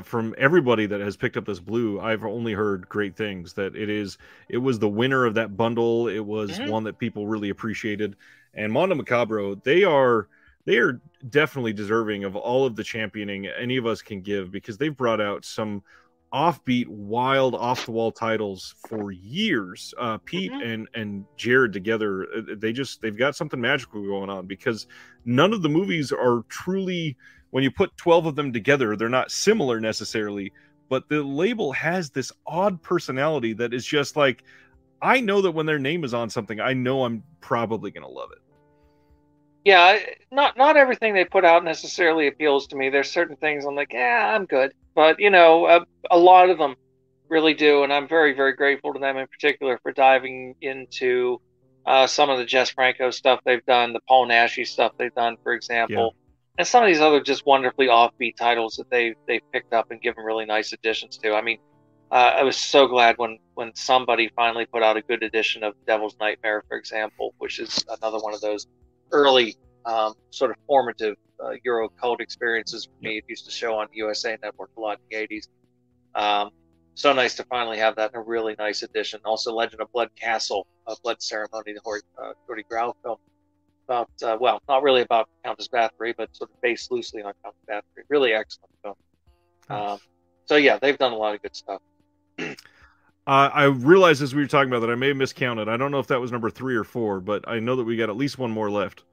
from everybody that has picked up this Blue, I've only heard great things. That it was the winner of that bundle. It was one that people really appreciated. And Mondo Macabro, they are definitely deserving of all of the championing any of us can give, because they've brought out some offbeat, wild, off the wall titles for years. Pete and Jared together, they've got something magical going on, because none of the movies are truly, when you put 12 of them together, they're not similar necessarily, but the label has this odd personality that is just like, I know that when their name is on something, I know I'm probably going to love it. Yeah, not everything they put out necessarily appeals to me. There's certain things I'm like, yeah, I'm good. But, a lot of them really do. And I'm very, very grateful to them in particular for diving into some of the Jess Franco stuff they've done, the Paul Naschy stuff they've done, for example. And some of these other just wonderfully offbeat titles that they've picked up and given really nice additions to. I mean, I was so glad when somebody finally put out a good edition of Devil's Nightmare, for example, which is another one of those early sort of formative Euro cult experiences for me. It used to show on USA Network a lot in the 80s. So nice to finally have that in a really nice edition. Also, Legend of Blood Castle, Blood Ceremony, the Gordy Grau film. About, not really about Countess Bathory, but sort of based loosely on Countess Bathory. Really excellent film. So yeah, they've done a lot of good stuff. I realized as we were talking about that I may have miscounted. I don't know if that was number 3 or 4, but I know that we got at least one more left.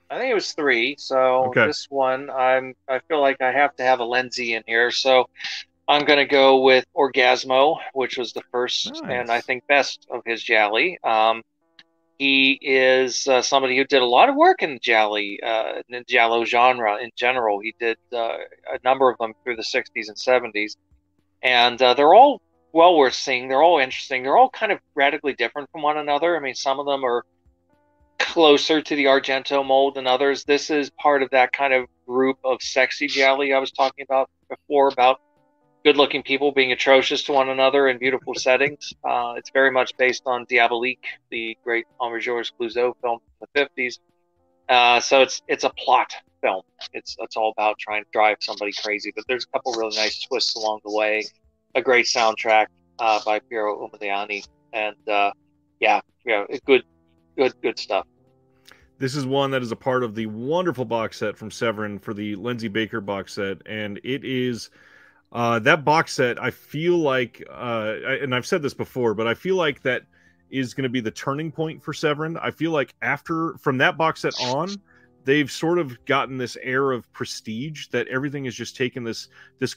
I think it was 3. So This one, I feel like I have to have a Lenzi in here. So I'm going to go with Orgasmo, which was the first and I think best of his Gialli. He is somebody who did a lot of work in the Giallo genre in general. He did a number of them through the 60s and 70s. And they're all well worth seeing. They're all interesting. They're all kind of radically different from one another. I mean, some of them are closer to the Argento mold than others. This is part of that kind of group of sexy Gialli I was talking about before, about good-looking people being atrocious to one another in beautiful settings. It's very much based on Diabolique, the great Henri Georges Clouzot film from the 50s. So it's a plot film. It's all about trying to drive somebody crazy, but there's a couple really nice twists along the way. A great soundtrack by Piero Umiliani, and good stuff. This is one that is a part of the wonderful box set from Severin for the Lindsay Baker box set, and it is that box set. I feel like, and I've said this before, but I feel like that is going to be the turning point for Severin. I feel like from that box set on, they've sort of gotten this air of prestige that everything has just taken this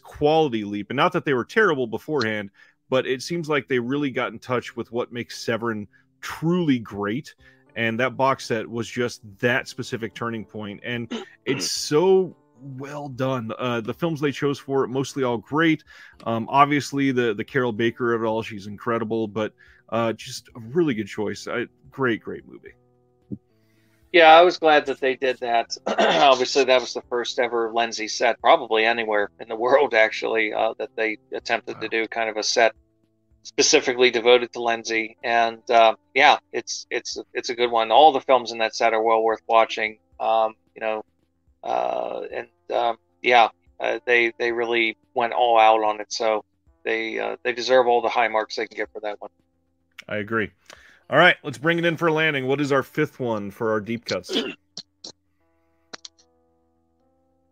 quality leap. And not that they were terrible beforehand, but it seems like they really got in touch with what makes Severin truly great. And that box set was just that specific turning point. And it's so well done. The films they chose for it, mostly all great. Obviously, the Carol Baker of it all, she's incredible, but just a really good choice. Great movie. Yeah, I was glad that they did that. Obviously, that was the first ever Lenzi set, probably anywhere in the world, actually, that they attempted to do kind of a set specifically devoted to Lenzi. And it's a good one. All the films in that set are well worth watching. They really went all out on it. So they deserve all the high marks they can get for that one. I agree. All right, let's bring it in for a landing. What is our 5th one for our deep cuts?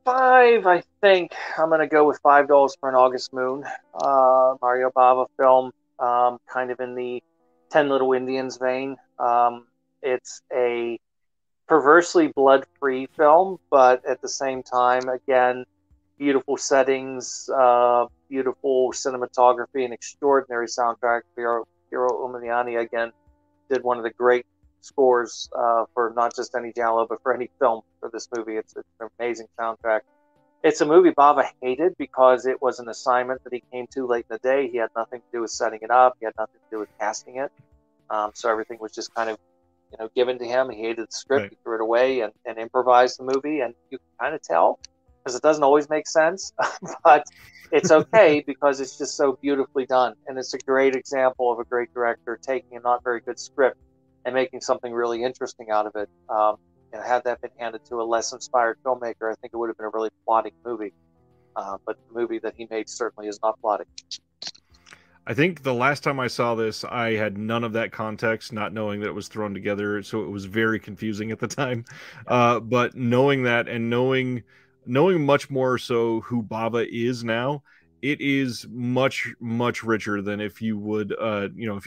5, I think. I'm going to go with $5 for an August Moon. Mario Bava film, kind of in the 10 Little Indians vein. It's a perversely blood-free film, but at the same time, again, beautiful settings, beautiful cinematography, and extraordinary soundtrack. Piero Umiliani, again, did one of the great scores for not just any Giallo, but for any film for this movie. It's an amazing soundtrack. It's a movie Bava hated because it was an assignment that he came to late in the day. He had nothing to do with setting it up. He had nothing to do with casting it. So everything was just kind of given to him. He hated the script. Right. He threw it away and improvised the movie. And you can kind of tell, because it doesn't always make sense, but it's okay because it's just so beautifully done. And it's a great example of a great director taking a not very good script and making something really interesting out of it. had that been handed to a less inspired filmmaker, I think it would have been a really plotting movie. But the movie that he made certainly is not plotting. I think the last time I saw this, I had none of that context, not knowing that it was thrown together, so it was very confusing at the time. But knowing that and knowing much more so who Bava is now, it is much richer than if you would,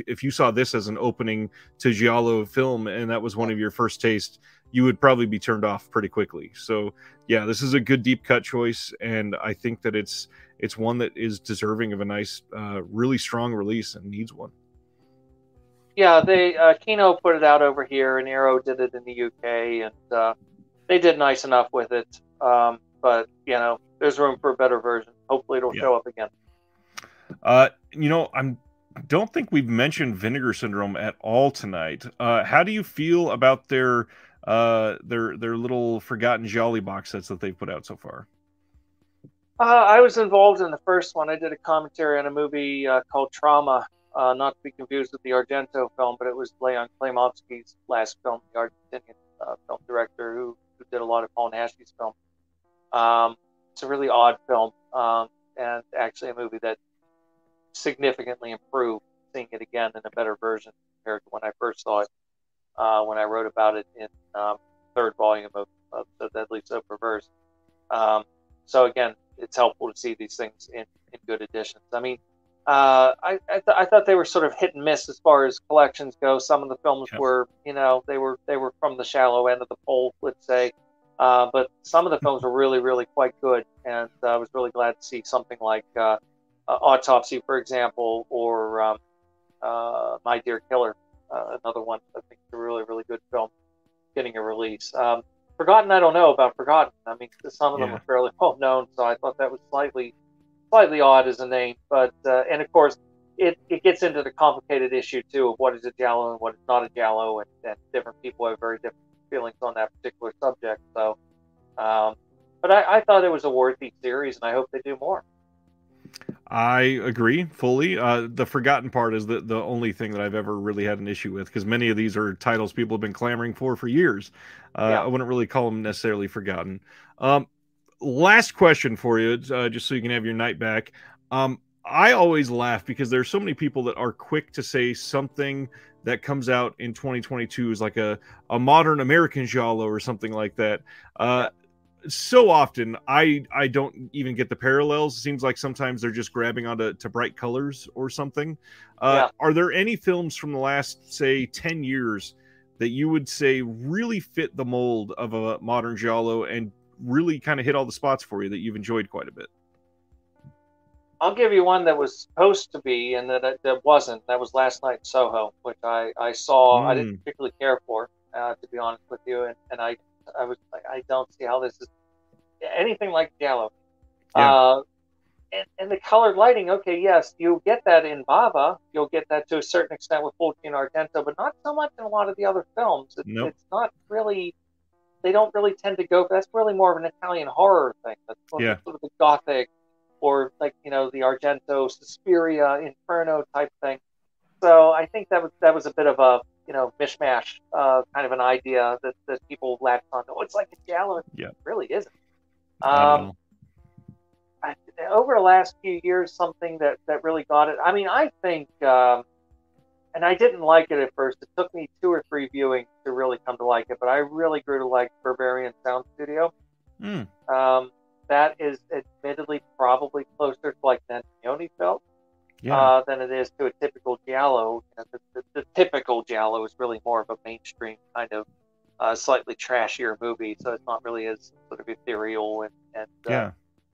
if you saw this as an opening to Giallo film and that was one of your first tastes, you would probably be turned off pretty quickly. So yeah, this is a good deep cut choice, and I think that it's one that is deserving of a nice, really strong release and needs one. Yeah, they Kino put it out over here, and Arrow did it in the UK, and they did nice enough with it. But there's room for a better version. Hopefully, it'll show up again. Don't think we've mentioned Vinegar Syndrome at all tonight. How do you feel about their little forgotten Jolly box sets that they've put out so far? I was involved in the first one. I did a commentary on a movie called Trauma, not to be confused with the Argento film, but it was Leon Klimovsky's last film, the Argentinian film director who did a lot of Paul Nashi's film. It's a really odd film, and actually a movie that significantly improved, seeing it again in a better version compared to when I first saw it, when I wrote about it in third volume of The Deadly So Perverse. So again, it's helpful to see these things in good editions. I mean, I thought they were sort of hit and miss as far as collections go. Some of the films were, they were from the shallow end of the pole, let's say. But some of the films were really, really quite good, and I was really glad to see something like Autopsy, for example, or My Dear Killer, another one I think is a really, really good film, getting a release. Forgotten, I don't know about Forgotten. I mean, some of them are fairly well known, so I thought that was slightly odd as a name. But and of course, it gets into the complicated issue too of what is a Giallo and what is not a Giallo, and different people have very different feelings on that particular subject. So, but I thought it was a worthy series, and I hope they do more. I agree fully. The Forgotten part is the only thing that I've ever really had an issue with, because many of these are titles people have been clamoring for years. I wouldn't really call them necessarily forgotten. Last question for you, just so you can have your night back. I always laugh because there's so many people that are quick to say something that comes out in 2022 is like a modern American Giallo or something like that. So often I don't even get the parallels. It seems like sometimes they're just grabbing onto bright colors or something. Are there any films from the last, say, 10 years that you would say really fit the mold of a modern Giallo and really kind of hit all the spots for you that you've enjoyed quite a bit? I'll give you one that was supposed to be and that wasn't. That was Last Night in Soho, which I saw. I didn't particularly care for, to be honest with you, and I was like, I don't see how this is anything like Giallo. And the colored lighting, okay, yes, you get that in Bava. You'll get that to a certain extent with Fulci and Argento, but not so much in a lot of the other films. It's not really, they don't really tend to go, that's really more of an Italian horror thing. That's sort of the Gothic, or like, the Argento, Suspiria, Inferno type thing. So I think that was a bit of a, mishmash, kind of an idea that people latched on. Oh, it's like a Giallo. It really isn't. Over the last few years, something that really got it. I mean, I think, and I didn't like it at first. It took me 2 or 3 viewings to really come to like it, but I really grew to like Berberian Sound Studio. That is admittedly probably closer to like an Antonioni film than it is to a typical Giallo. The typical Giallo is really more of a mainstream kind of slightly trashier movie, so it's not really as sort of ethereal and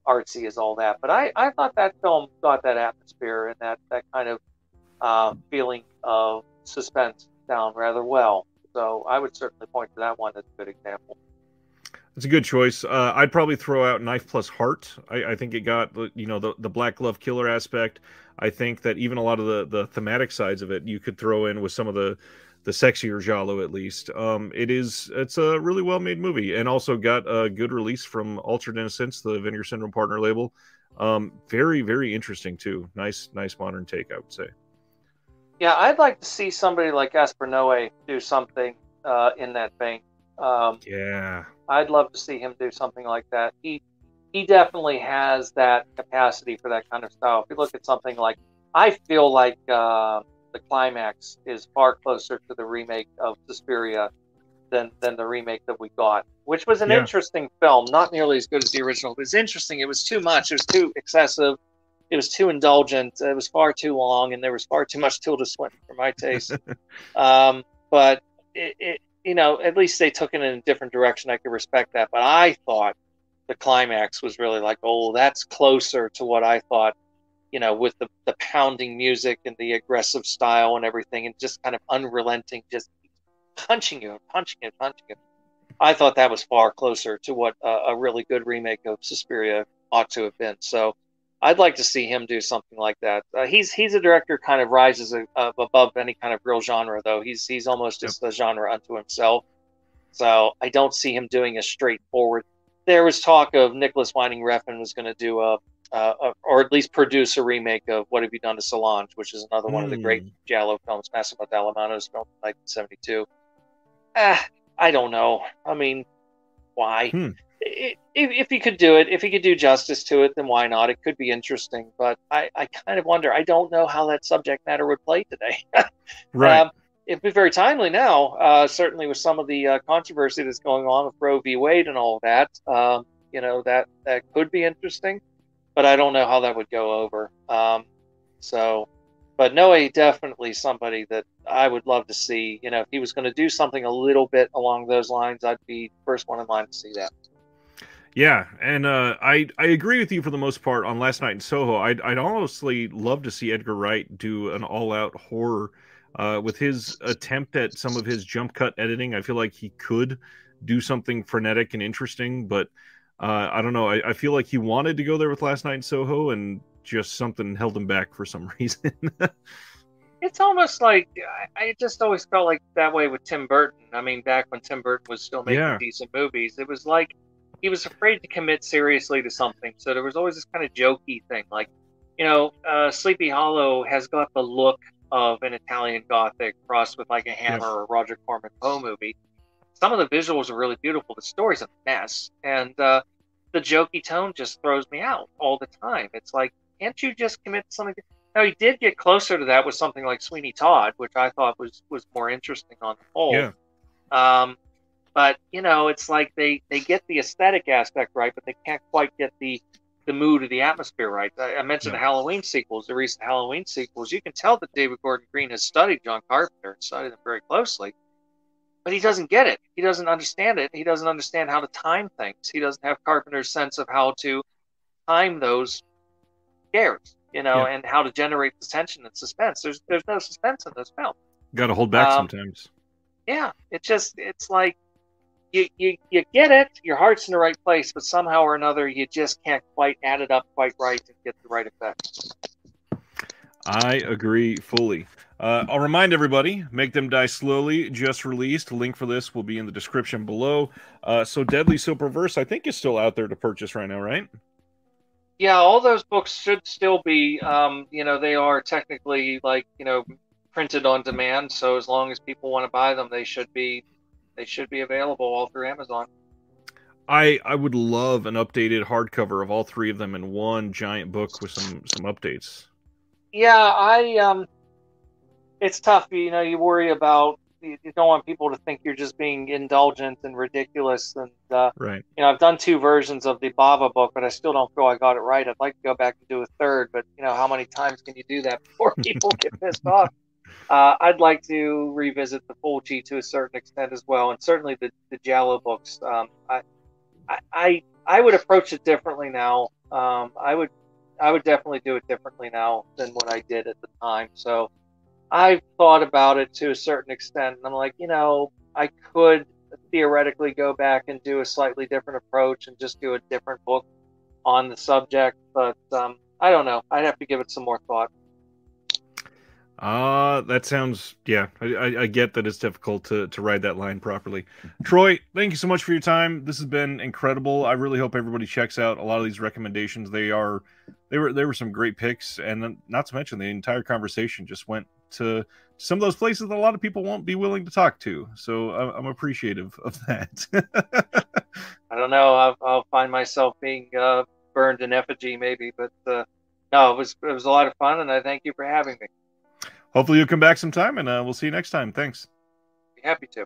artsy as all that. But I thought that film got that atmosphere and that kind of feeling of suspense down rather well. So I would certainly point to that one as a good example. It's a good choice. I'd probably throw out Knife Plus Heart. I think it got the black glove killer aspect. I think that even a lot of the thematic sides of it you could throw in with some of the sexier Giallo, at least. It's a really well made movie, and also got a good release from Altered Innocence, the Vinegar Syndrome partner label. Very, very interesting too. Nice modern take, I would say. Yeah, I'd like to see somebody like Aspar Noé do something in that vein. Yeah. I'd love to see him do something like that. He definitely has that capacity for that kind of style. If you look at something like, I feel like the Climax is far closer to the remake of Suspiria than the remake that we got, which was an interesting film, not nearly as good as the original. It was interesting. It was too much. It was too excessive. It was too indulgent. It was far too long, and there was far too much Tilda Swinton for my taste. But at least they took it in a different direction. I could respect that. But I thought the Climax was really like, oh, that's closer to what I thought, with the pounding music and the aggressive style and everything, and just kind of unrelenting, just punching you. I thought that was far closer to what a really good remake of Suspiria ought to have been. So I'd like to see him do something like that. He's a director kind of rises above any kind of real genre, though. He's almost just a genre unto himself. So I don't see him doing a straightforward. There was talk of Nicholas Winding Refn was going to do or at least produce a remake of What Have You Done to Solange, which is another one of the great Giallo films, Massimo Dallamano's film from 1972. I don't know. I mean, why? If he could do it, if he could do justice to it, then why not? It could be interesting, but I kind of wonder. I don't know how that subject matter would play today. Right. It'd be very timely now, certainly with some of the controversy that's going on with Roe v. Wade and all of that. That could be interesting, but I don't know how that would go over. But Noe definitely somebody that I would love to see. If he was going to do something a little bit along those lines, I'd be the first one in line to see that. Yeah, and I agree with you for the most part on Last Night in Soho. I'd honestly love to see Edgar Wright do an all-out horror with his attempt at some of his jump cut editing. I feel like he could do something frenetic and interesting, but I don't know. I feel like he wanted to go there with Last Night in Soho, and just something held him back for some reason. It's almost like I just always felt like that way with Tim Burton. I mean, back when Tim Burton was still making decent movies, it was like he was afraid to commit seriously to something. So there was always this kind of jokey thing. Like, Sleepy Hollow has got the look of an Italian Gothic crossed with like a Hammer or Roger Corman Poe movie. Some of the visuals are really beautiful. The story's a mess. And the jokey tone just throws me out all the time. It's like, can't you just commit to something? Now, he did get closer to that with something like Sweeney Todd, which I thought was more interesting on the whole. Yeah. But, it's like they get the aesthetic aspect right, but they can't quite get the mood or the atmosphere right. I mentioned the Halloween sequels, the recent Halloween sequels. You can tell that David Gordon Green has studied John Carpenter, studied them very closely, but he doesn't get it. He doesn't understand it. He doesn't understand how to time things. He doesn't have Carpenter's sense of how to time those scares, and how to generate the tension and suspense. There's no suspense in those films. Got to hold back sometimes. Yeah, it's like you get it. Your heart's in the right place, but somehow or another, you just can't quite add it up quite right and get the right effect. I agree fully. I'll remind everybody, Make Them Die Slowly just released. Link for this will be in the description below. So Deadly, So Perverse, I think is still out there to purchase right now, right? Yeah, all those books should still be, they are technically printed on demand. So as long as people want to buy them, they should be available all through Amazon. I would love an updated hardcover of all three of them in one giant book with some updates. Yeah, it's tough. You worry about, you don't want people to think you're just being indulgent and ridiculous. And right. I've done 2 versions of the Bava book, but I still don't feel I got it right. I'd like to go back and do a third, but how many times can you do that before people get pissed off? I'd like to revisit the Fulci to a certain extent as well, and certainly the Giallo books. I would approach it differently now. I would definitely do it differently now than what I did at the time. So I've thought about it to a certain extent, and I'm like, I could theoretically go back and do a slightly different approach and just do a different book on the subject, but I don't know. I'd have to give it some more thought. That sounds, I get that it's difficult to ride that line properly. Troy, thank you so much for your time. This has been incredible. I really hope everybody checks out a lot of these recommendations. They were some great picks, and not to mention the entire conversation just went to some of those places that a lot of people won't be willing to talk to. So I'm appreciative of that. I don't know. I'll find myself being burned in effigy, maybe. But no, it was a lot of fun, and I thank you for having me. Hopefully you'll come back sometime, and we'll see you next time. Thanks. Be happy to.